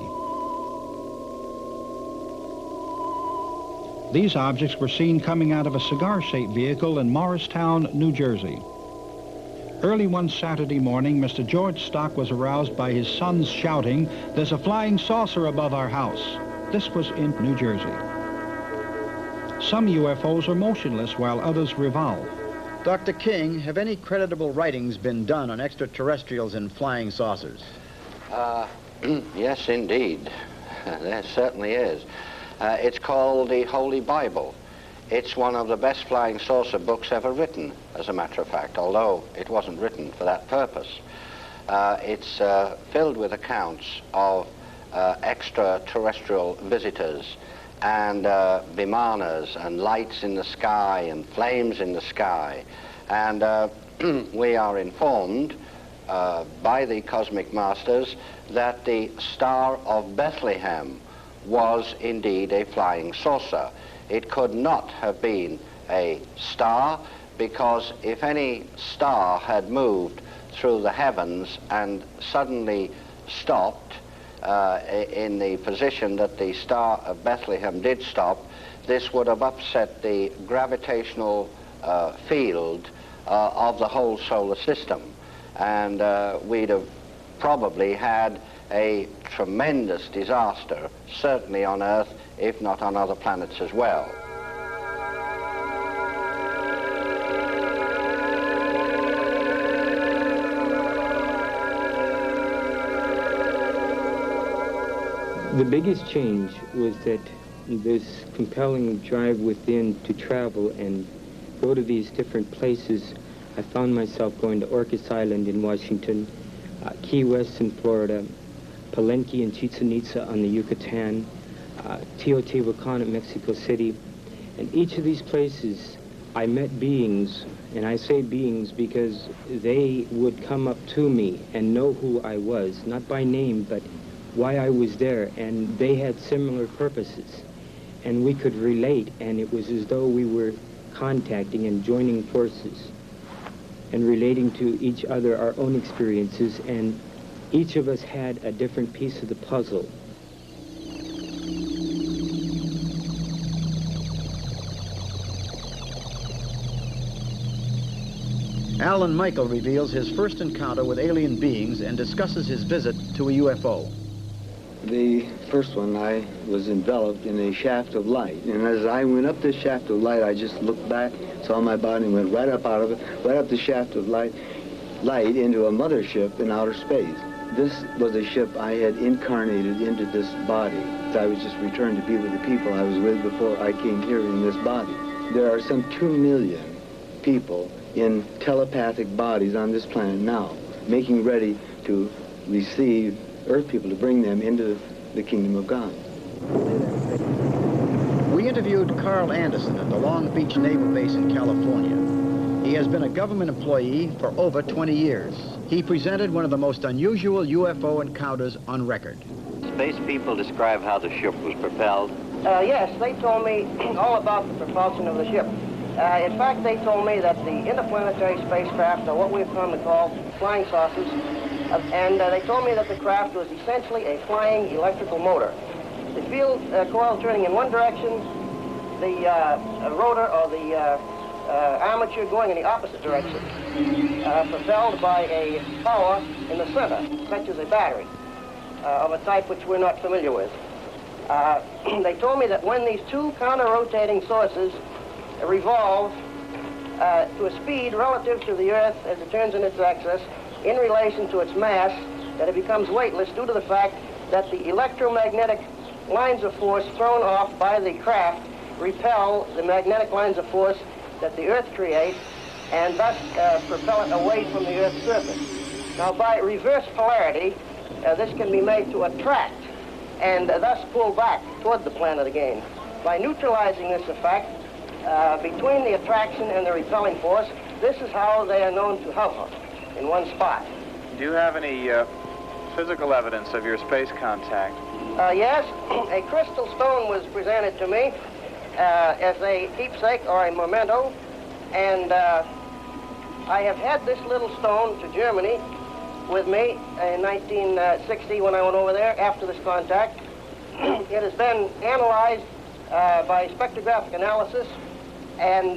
These objects were seen coming out of a cigar-shaped vehicle in Morristown, New Jersey. Early one Saturday morning, Mr. George Stock was aroused by his sons shouting, "There's a flying saucer above our house." This was in New Jersey. Some UFOs are motionless while others revolve. Dr. King, have any creditable writings been done on extraterrestrials and flying saucers? Yes, indeed. There certainly is. It's called the Holy Bible. It's one of the best flying saucer books ever written, as a matter of fact, although it wasn't written for that purpose. It's filled with accounts of extraterrestrial visitors and vimanas and lights in the sky and flames in the sky. And we are informed by the cosmic masters that the Star of Bethlehem was indeed a flying saucer. It could not have been a star, because if any star had moved through the heavens and suddenly stopped in the position that the Star of Bethlehem did stop, this would have upset the gravitational field of the whole solar system. And we'd have probably had a tremendous disaster, certainly on Earth, if not on other planets as well. The biggest change was that this compelling drive within to travel and go to these different places. I found myself going to Orcas Island in Washington, Key West in Florida, Palenque and Chichen Itza on the Yucatan, Teotihuacan at Mexico City. And each of these places I met beings, and I say beings because they would come up to me and know who I was, not by name, but why I was there, and they had similar purposes. And we could relate, and it was as though we were contacting and joining forces and relating to each other our own experiences, and each of us had a different piece of the puzzle. Alan Michael reveals his first encounter with alien beings and discusses his visit to a UFO. The first one, I was enveloped in a shaft of light. And as I went up this shaft of light, I just looked back, saw my body, and went right up out of it, right up the shaft of light into a mothership in outer space. This was a ship I had incarnated into this body. I was just returned to be with the people I was with before I came here in this body. There are some 2 million people in telepathic bodies on this planet now, making ready to receive Earth people, to bring them into the kingdom of God. We interviewed Carl Anderson at the Long Beach Naval Base in California. He has been a government employee for over 20 years. He presented one of the most unusual UFO encounters on record. Space people describe how the ship was propelled. Yes, they told me all about the propulsion of the ship. In fact, they told me that the interplanetary spacecraft are what we've come to call flying saucers, and they told me that the craft was essentially a flying electrical motor. The field coil turning in one direction, the rotor or the armature going in the opposite direction, propelled by a power in the center, such as a battery, of a type which we're not familiar with. They told me that when these two counter-rotating sources revolve to a speed relative to the Earth as it turns in its axis in relation to its mass, that it becomes weightless due to the fact that the electromagnetic lines of force thrown off by the craft repel the magnetic lines of force that the Earth creates and thus propel it away from the Earth's surface. Now, by reverse polarity, this can be made to attract and thus pull back toward the planet again. By neutralizing this effect between the attraction and the repelling force, this is how they are known to hover in one spot. Do you have any physical evidence of your space contact? Yes, a crystal stone was presented to me as a keepsake or a memento, and I have had this little stone to Germany with me in 1960 when I went over there after this contact. It has been analyzed by spectrographic analysis, and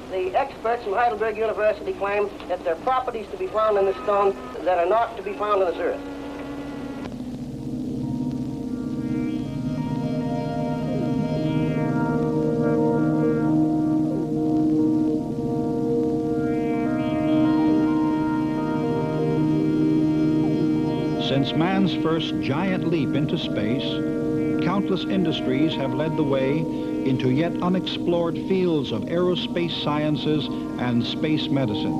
the experts from Heidelberg University claim that there are properties to be found in this stone that are not to be found on this Earth. Since man's first giant leap into space, countless industries have led the way into yet unexplored fields of aerospace sciences and space medicine.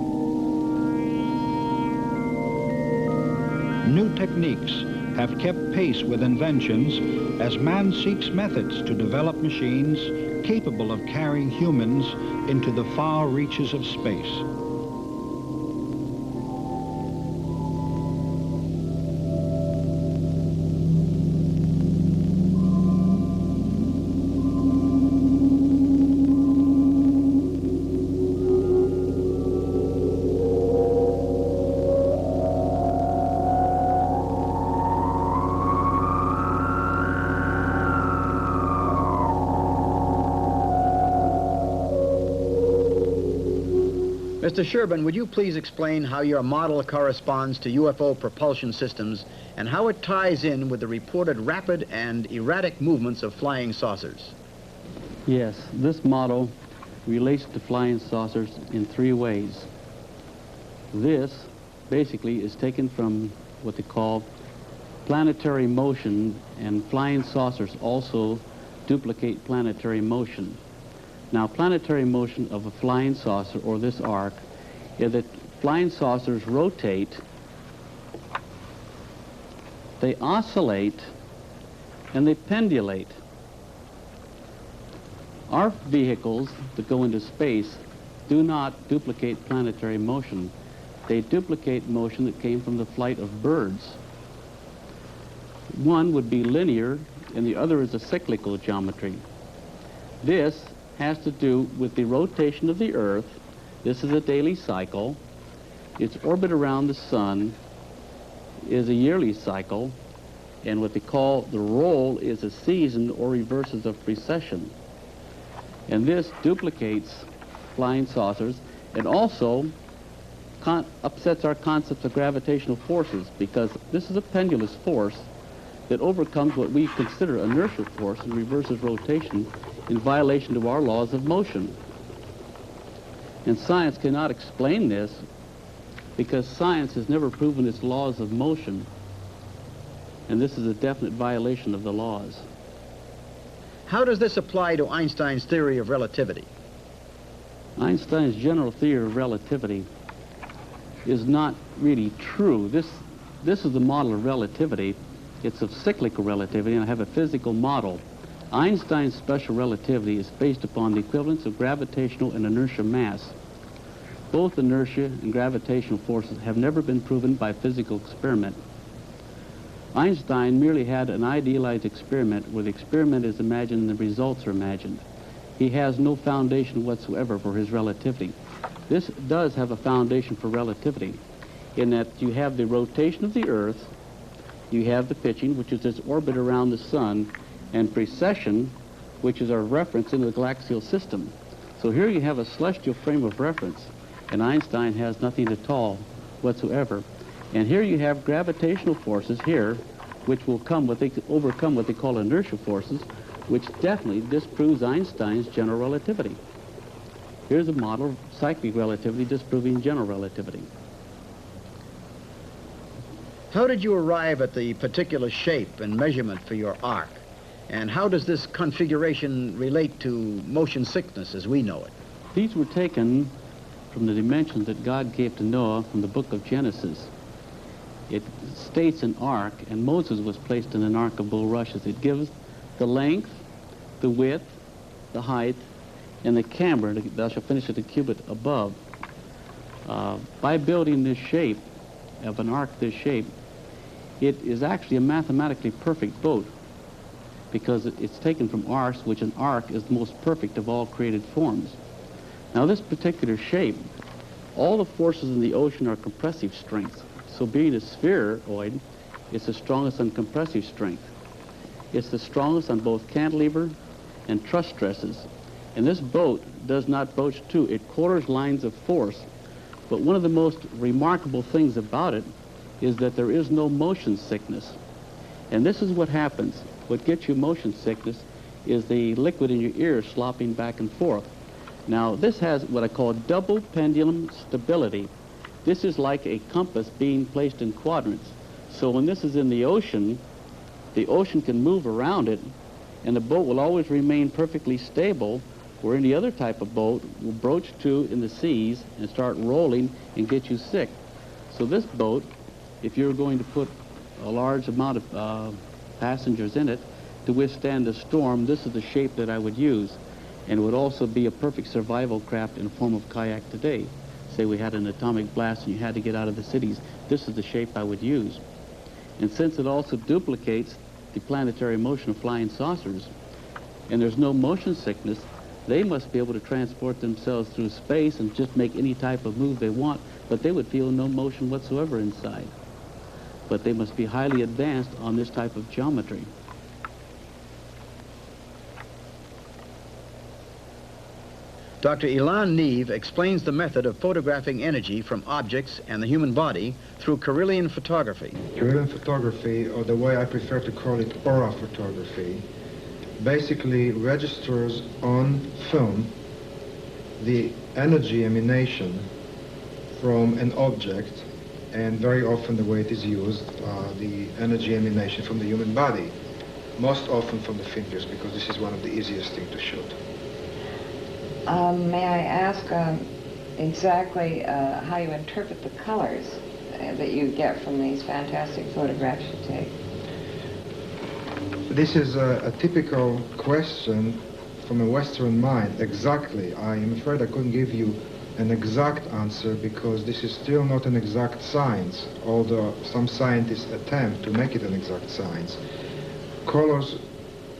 New techniques have kept pace with inventions as man seeks methods to develop machines capable of carrying humans into the far reaches of space. Mr. Sherburn, would you please explain how your model corresponds to UFO propulsion systems and how it ties in with the reported rapid and erratic movements of flying saucers? Yes, this model relates to flying saucers in three ways. This basically is taken from what they call planetary motion, and flying saucers also duplicate planetary motion. Now, planetary motion of a flying saucer, or this arc, is that flying saucers rotate, they oscillate, and they pendulate. Our vehicles that go into space do not duplicate planetary motion. They duplicate motion that came from the flight of birds. One would be linear, and the other is a cyclical geometry. This has to do with the rotation of the Earth. This is a daily cycle. Its orbit around the sun is a yearly cycle, and what they call the roll is a season or reverses of precession. And this duplicates flying saucers and also upsets our concepts of gravitational forces, because this is a pendulous force that overcomes what we consider inertial force and reverses rotation in violation of our laws of motion. And science cannot explain this because science has never proven its laws of motion, and this is a definite violation of the laws. How does this apply to Einstein's theory of relativity? Einstein's general theory of relativity is not really true. This is the model of relativity. It's of cyclical relativity, and I have a physical model. Einstein's special relativity is based upon the equivalence of gravitational and inertia mass. Both inertia and gravitational forces have never been proven by physical experiment. Einstein merely had an idealized experiment where the experiment is imagined and the results are imagined. He has no foundation whatsoever for his relativity. This does have a foundation for relativity in that you have the rotation of the Earth, you have the pitching, which is its orbit around the sun, and precession, which is our reference into the galactical system. So here you have a celestial frame of reference, and Einstein has nothing at all whatsoever. And here you have gravitational forces here which will overcome what they call inertia forces, which definitely disproves Einstein's general relativity. Here's a model of cyclic relativity disproving general relativity. How did you arrive at the particular shape and measurement for your arc? And how does this configuration relate to motion sickness as we know it? These were taken from the dimensions that God gave to Noah from the book of Genesis. It states an arc, and Moses was placed in an arc of bulrushes. It gives the length, the width, the height, and the camber. Thou shalt finish at the cubit above. By building this shape, of an arc this shape, it is actually a mathematically perfect boat, because it's taken from arcs, which an arc is the most perfect of all created forms. Now this particular shape, all the forces in the ocean are compressive strengths. So being a spheroid, it's the strongest on compressive strength. It's the strongest on both cantilever and truss stresses. And this boat does not broach to. It quarters lines of force. But one of the most remarkable things about it is that there is no motion sickness. And this is what happens. What gets you motion sickness is the liquid in your ear slopping back and forth. Now, this has what I call double pendulum stability. This is like a compass being placed in quadrants. So when this is in the ocean can move around it, and the boat will always remain perfectly stable, where any other type of boat will broach to in the seas and start rolling and get you sick. So this boat, if you're going to put a large amount of passengers in it to withstand the storm, this is the shape that I would use. And it would also be a perfect survival craft in the form of kayak today. Say we had an atomic blast and you had to get out of the cities, this is the shape I would use. And since it also duplicates the planetary motion of flying saucers, and there's no motion sickness, they must be able to transport themselves through space and just make any type of move they want, but they would feel no motion whatsoever inside. But they must be highly advanced on this type of geometry. Dr. Ilan Neve explains the method of photographing energy from objects and the human body through Kirlian photography. Kirlian photography, or the way I prefer to call it aura photography, basically registers on film the energy emanation from an object, and very often the way it is used, the energy emanation from the human body, most often from the fingers, because this is one of the easiest things to shoot. May I ask exactly how you interpret the colors that you get from these fantastic photographs you take? This is a typical question from a Western mind. Exactly. I am afraid I couldn't give you an exact answer because this is still not an exact science, although some scientists attempt to make it an exact science. Colors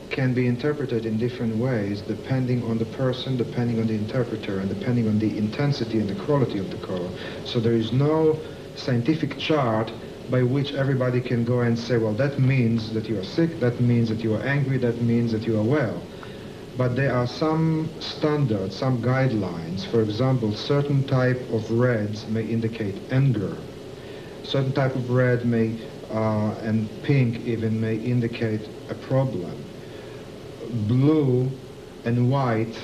can be interpreted in different ways depending on the person, depending on the interpreter, and depending on the intensity and the quality of the color. So there is no scientific chart by which everybody can go and say, well, that means that you are sick, that means that you are angry, that means that you are well. But there are some standards, some guidelines. For example, certain type of reds may indicate anger. Certain type of red may, and pink even, may indicate a problem. Blue and white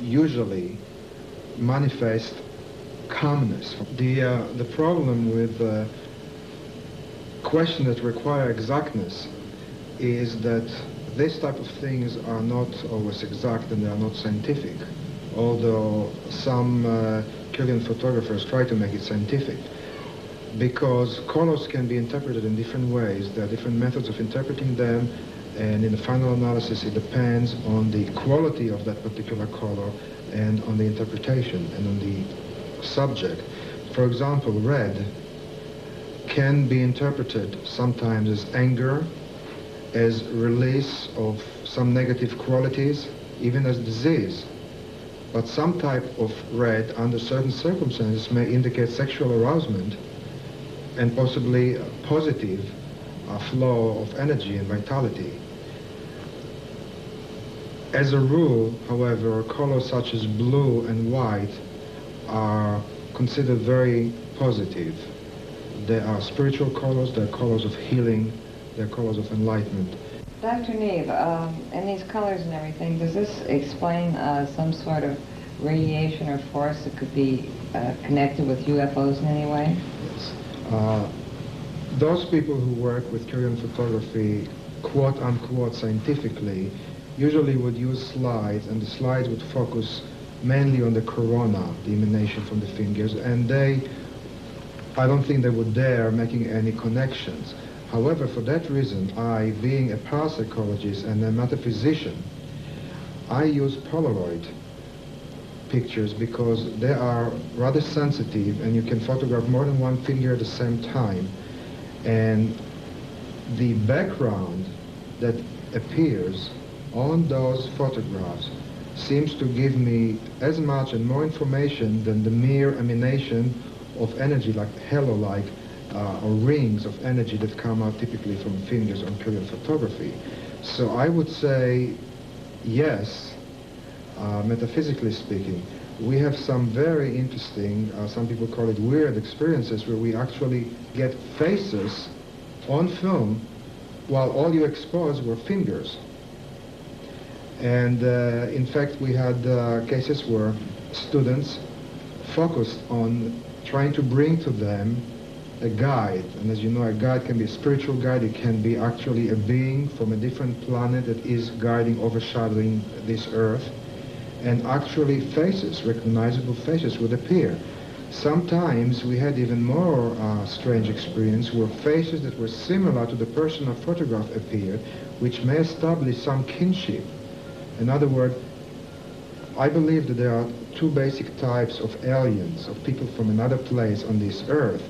usually manifest calmness. The problem with questions that require exactness is that this type of things are not always exact and they are not scientific, although some Kirlian photographers try to make it scientific, because colors can be interpreted in different ways. There are different methods of interpreting them, and in the final analysis it depends on the quality of that particular color and on the interpretation and on the subject. For example, red can be interpreted sometimes as anger, as release of some negative qualities, even as disease. But some type of red, under certain circumstances, may indicate sexual arousement and possibly a positive flow of energy and vitality. As a rule, however, colors such as blue and white are considered very positive. They are spiritual colors, they are colors of healing, They're colors of enlightenment. Dr. Neve, and these colors and everything, does this explain some sort of radiation or force that could be connected with UFOs in any way? Yes. Those people who work with Curian photography, quote-unquote scientifically, usually would use slides, and the slides would focus mainly on the corona, the emanation from the fingers, and I don't think they would dare making any connections. However, for that reason, I, being a parapsychologist and a metaphysician, I use Polaroid pictures because they are rather sensitive and you can photograph more than one finger at the same time. And the background that appears on those photographs seems to give me as much and more information than the mere emanation of energy, like halo-like or rings of energy that come out typically from fingers on Curian photography. So I would say yes, metaphysically speaking. We have some very interesting, some people call it weird experiences, where we actually get faces on film while all you exposed were fingers. And in fact, we had cases where students focused on trying to bring to them a guide. And as you know, a guide can be a spiritual guide. It can be actually a being from a different planet that is guiding, overshadowing this earth. And actually faces, recognizable faces, would appear. Sometimes we had even more strange experience where faces that were similar to the person I photographed appeared, which may establish some kinship. In other words, I believe that there are two basic types of aliens, of people from another place on this earth.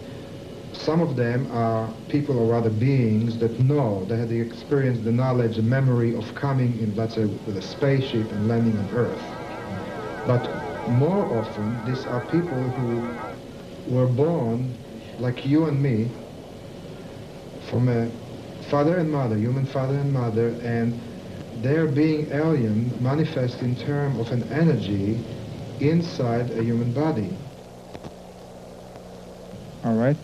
Some of them are people, or rather beings, that know, they had the experience, the knowledge, the memory of coming in, let's say, with a spaceship and landing on Earth. But more often, these are people who were born, like you and me, from a father and mother, human father and mother, and their being alien manifest in terms of an energy inside a human body. All right,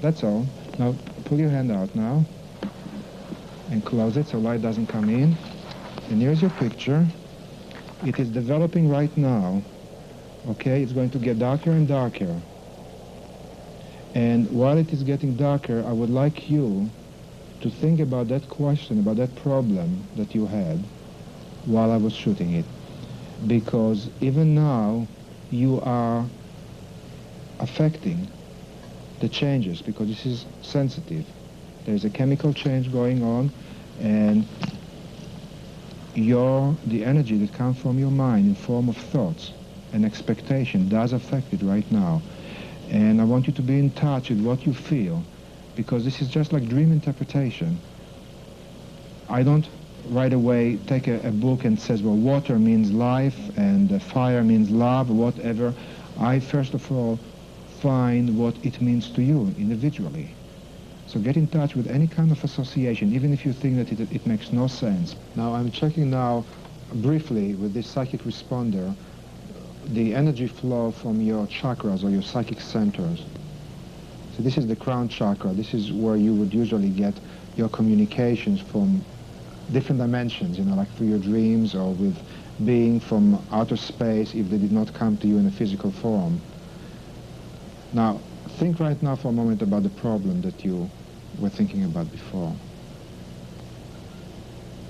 that's all. Now pull your hand out now and close it so light doesn't come in. And here's your picture. It is developing right now. Okay, it's going to get darker and darker. And while it is getting darker, I would like you to think about that question, about that problem that you had while I was shooting it. Because even now, you are affecting the changes, because this is sensitive. There's a chemical change going on, and the energy that comes from your mind in form of thoughts and expectation does affect it right now. And I want you to be in touch with what you feel, because this is just like dream interpretation. I don't right away take a book and says, well, water means life and fire means love, whatever. I first of all find what it means to you individually. So get in touch with any kind of association, even if you think that it makes no sense. Now I'm checking now briefly with this psychic responder the energy flow from your chakras or your psychic centers. So this is the crown chakra. This is where you would usually get your communications from different dimensions, you know, like through your dreams or with being from outer space if they did not come to you in a physical form. Now, think right now for a moment about the problem that you were thinking about before.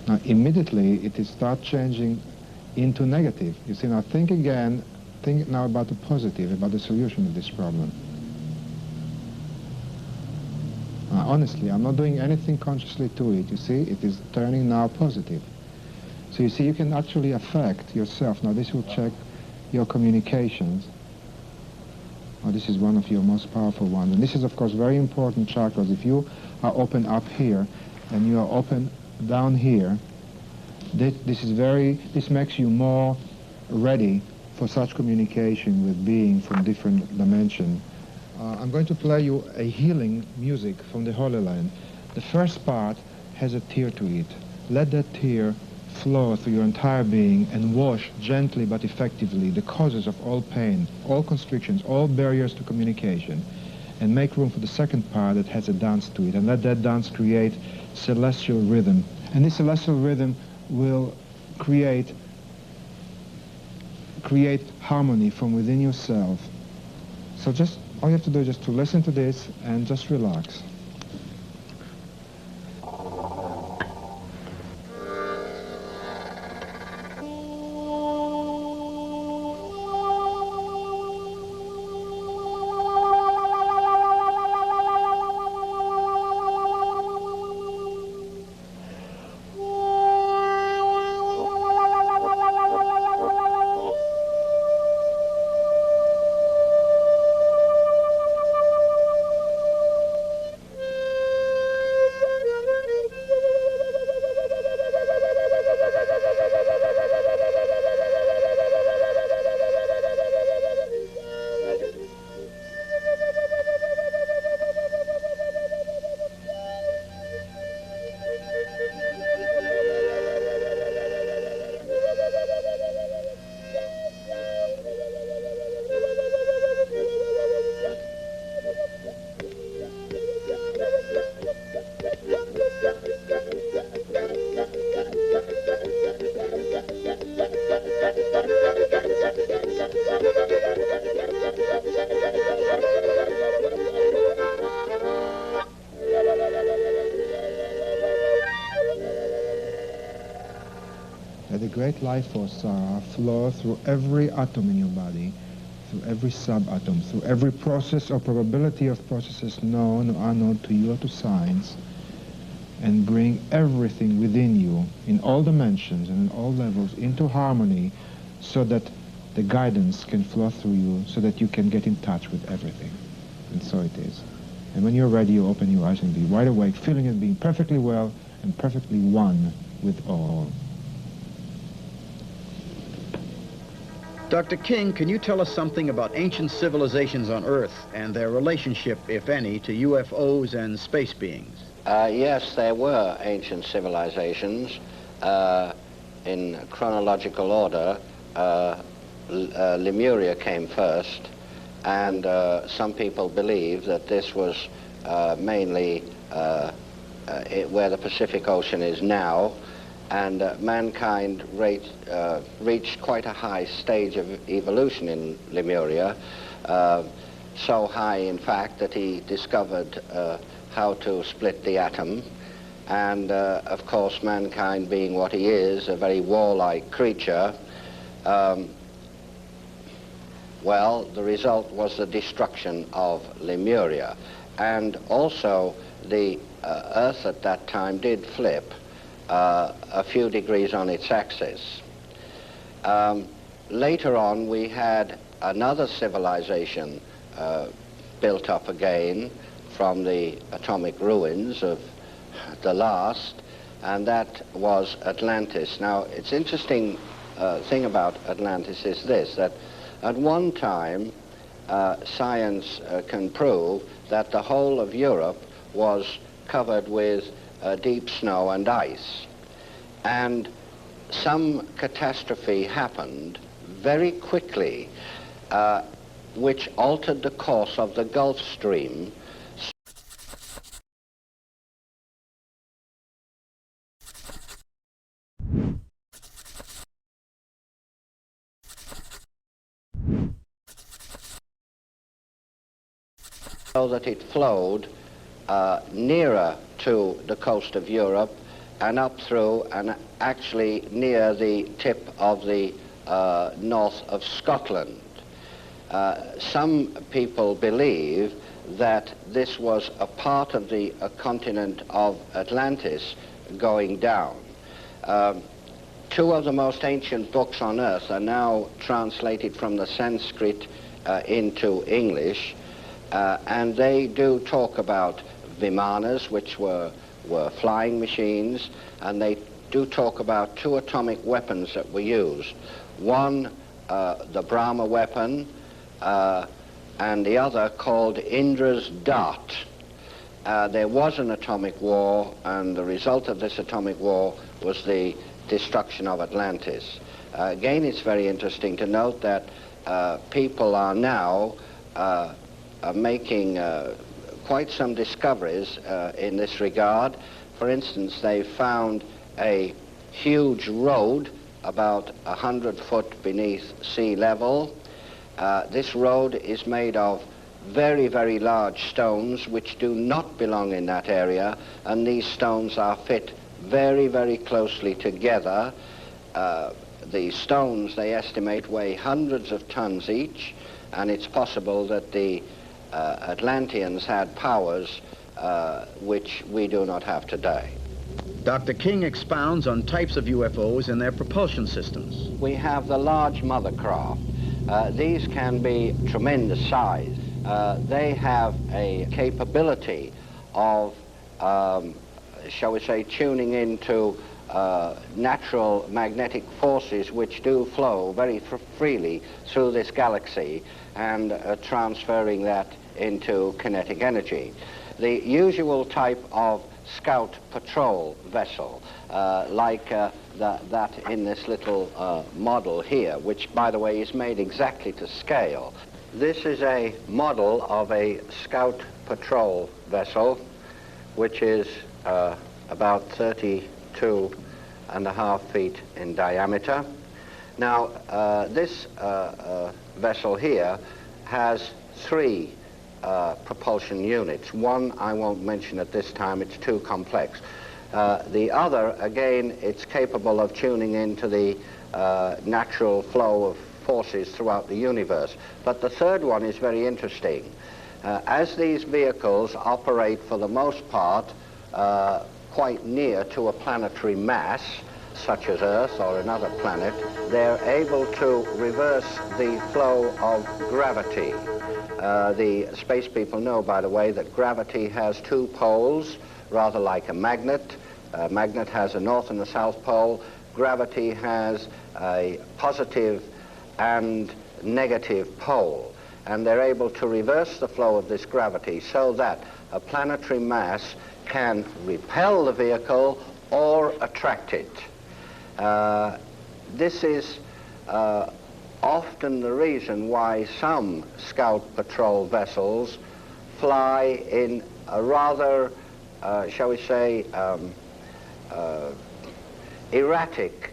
Now, immediately it is start changing into negative. You see, now think again, think now about the positive, about the solution of this problem. Honestly, I'm not doing anything consciously to it. You see, it is turning now positive. So you see, you can actually affect yourself. Now this will check your communications. Now, this is one of your most powerful ones. And this is, of course, very important chakras. If you are open up here and you are open down here, this makes you more ready for such communication with being from different dimensions. I'm going to play you a healing music from the Holy Land. The first part has a tear to it. Let that tear flow through your entire being and wash gently but effectively the causes of all pain, all constrictions, all barriers to communication. and make room for the second part that has a dance to it, and let that dance create celestial rhythm. And this celestial rhythm will create harmony from within yourself. So just all you have to do is just to listen to this and just relax. The great life forces flow through every atom in your body, through every subatom, through every process or probability of processes known or unknown to you or to science, and bring everything within you in all dimensions and in all levels into harmony so that the guidance can flow through you so that you can get in touch with everything. And so it is. And when you're ready, you open your eyes and be wide awake, feeling it being perfectly well and perfectly one with all. Dr. King, can you tell us something about ancient civilizations on Earth and their relationship, if any, to UFOs and space beings? Yes, there were ancient civilizations. In chronological order, Lemuria came first, and some people believe that this was mainly where the Pacific Ocean is now, and mankind reached quite a high stage of evolution in Lemuria, so high, in fact, that he discovered how to split the atom. And, of course, mankind being what he is, a very warlike creature, well, the result was the destruction of Lemuria. And also, the Earth at that time did flip a few degrees on its axis. Later on, we had another civilization built up again from the atomic ruins of the last, and that was Atlantis. Now, it's interesting thing about Atlantis is this, that at one time, science can prove that the whole of Europe was covered with deep snow and ice. And some catastrophe happened very quickly, which altered the course of the Gulf Stream. So that it flowed nearer to the coast of Europe and up through and actually near the tip of the north of Scotland. Some people believe that this was a part of the continent of Atlantis going down. Two of the most ancient books on Earth are now translated from the Sanskrit into English, and they do talk about Vimanas, which were flying machines, and they do talk about two atomic weapons that were used. One, the Brahma weapon, and the other called Indra's dart. There was an atomic war, and the result of this atomic war was the destruction of Atlantis. Again, it's very interesting to note that people are now making quite some discoveries in this regard. For instance, they found a huge road about 100 foot beneath sea level. This road is made of very, very large stones which do not belong in that area, and these stones are fit very, very closely together. The stones, they estimate, weigh hundreds of tons each, and it's possible that the Atlanteans had powers which we do not have today. Dr. King expounds on types of UFOs and their propulsion systems. We have the large mother craft. These can be tremendous size. They have a capability of, shall we say, tuning into natural magnetic forces which do flow very freely through this galaxy and transferring that into kinetic energy. The usual type of scout patrol vessel, like that in this little model here, which, by the way, is made exactly to scale. This is a model of a scout patrol vessel, which is about 32.5 feet in diameter. Now, this vessel here has 3 propulsion units. One I won't mention at this time, it's too complex. The other, again, it's capable of tuning into the natural flow of forces throughout the universe. But the third one is very interesting. As these vehicles operate for the most part quite near to a planetary mass, such as Earth or another planet, they're able to reverse the flow of gravity. The space people know, by the way, that gravity has 2 poles, rather like a magnet. A magnet has a north and a south pole. Gravity has a positive and negative pole, and they're able to reverse the flow of this gravity so that a planetary mass can repel the vehicle or attract it. This is often the reason why some scout patrol vessels fly in a rather, shall we say, erratic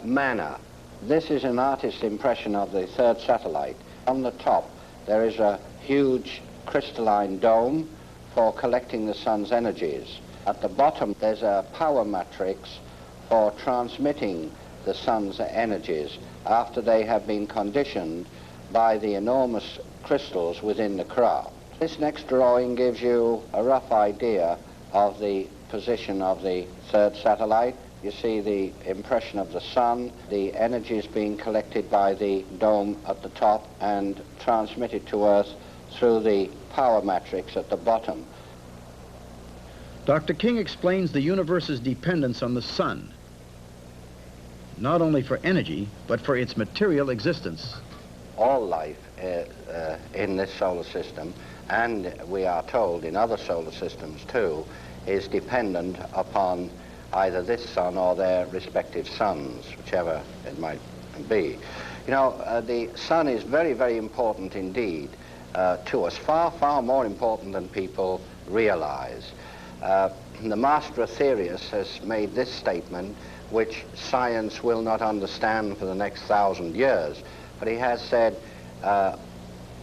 manner. This is an artist's impression of the 3rd satellite. On the top, there is a huge crystalline dome for collecting the sun's energies. At the bottom, there's a power matrix for transmitting the sun's energies after they have been conditioned by the enormous crystals within the craft. This next drawing gives you a rough idea of the position of the 3rd satellite. You see the impression of the sun, the energies being collected by the dome at the top and transmitted to Earth through the power matrix at the bottom. Dr. King explains the universe's dependence on the sun, not only for energy, but for its material existence. All life in this solar system, and we are told in other solar systems too, is dependent upon either this sun or their respective suns, whichever it might be. You know, the sun is very, very important indeed to us, far, far more important than people realize. The master Aetherius has made this statement, which science will not understand for the next 1,000 years, but he has said,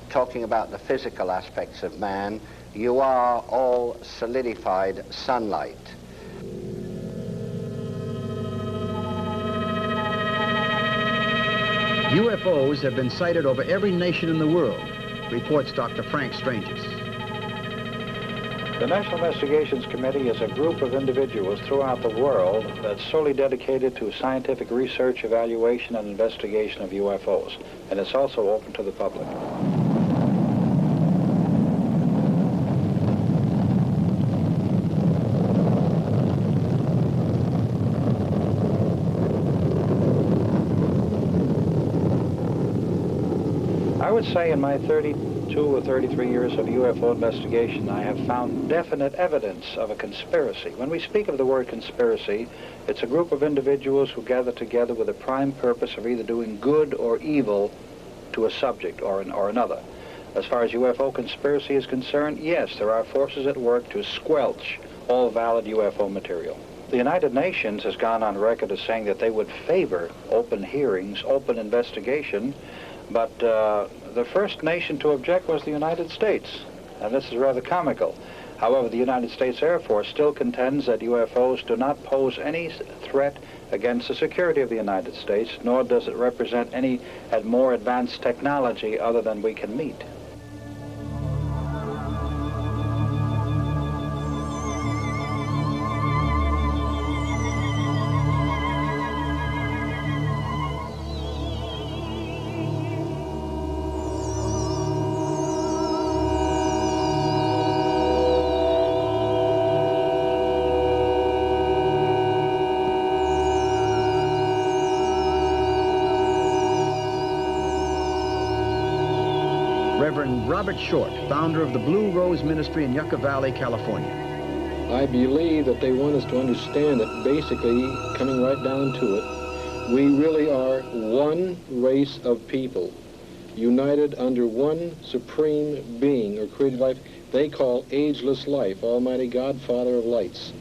talking about the physical aspects of man, you are all solidified sunlight. UFOs have been sighted over every nation in the world, reports Dr. Frank Stranges. The National Investigations Committee is a group of individuals throughout the world that's solely dedicated to scientific research, evaluation, and investigation of UFOs, and it's also open to the public. I would say in my 32 or 33 years of UFO investigation, I have found definite evidence of a conspiracy. When we speak of the word conspiracy, it's a group of individuals who gather together with a prime purpose of either doing good or evil to a subject or another. As far as UFO conspiracy is concerned, yes, there are forces at work to squelch all valid UFO material. The United Nations has gone on record as saying that they would favor open hearings, open investigation, but the first nation to object was the United States, and this is rather comical. However, the United States Air Force still contends that UFOs do not pose any threat against the security of the United States, nor does it represent any more advanced technology other than we can meet. Reverend Robert Short, founder of the Blue Rose Ministry in Yucca Valley, California. I believe that they want us to understand that basically, coming right down to it, we really are one race of people, united under one supreme being or created life they call ageless life, Almighty God, Father of lights.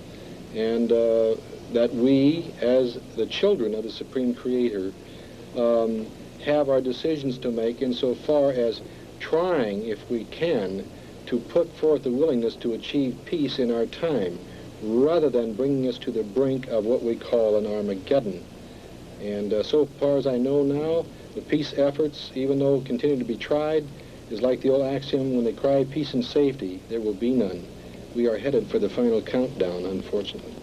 And that we, as the children of the Supreme Creator, have our decisions to make insofar as trying, if we can, to put forth the willingness to achieve peace in our time, rather than bringing us to the brink of what we call an Armageddon. And so far as I know now, the peace efforts, even though continue to be tried, is like the old axiom, when they cry peace and safety, there will be none. We are headed for the final countdown, unfortunately.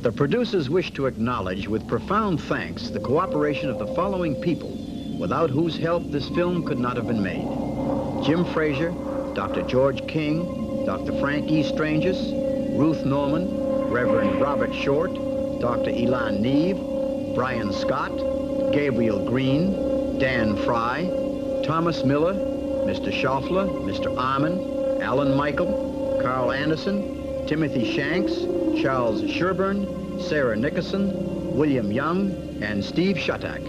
The producers wish to acknowledge with profound thanks the cooperation of the following people, without whose help this film could not have been made. Jim Frazier, Dr. George King, Dr. Frank E. Stranges, Ruth Norman, Reverend Robert Short, Dr. Elan Neve, Brian Scott, Gabriel Green, Dan Fry, Thomas Miller, Mr. Schaufler, Mr. Armin, Alan Michael, Carl Anderson, Timothy Shanks, Charles Sherburne, Sarah Nickerson, William Young, and Steve Shutak.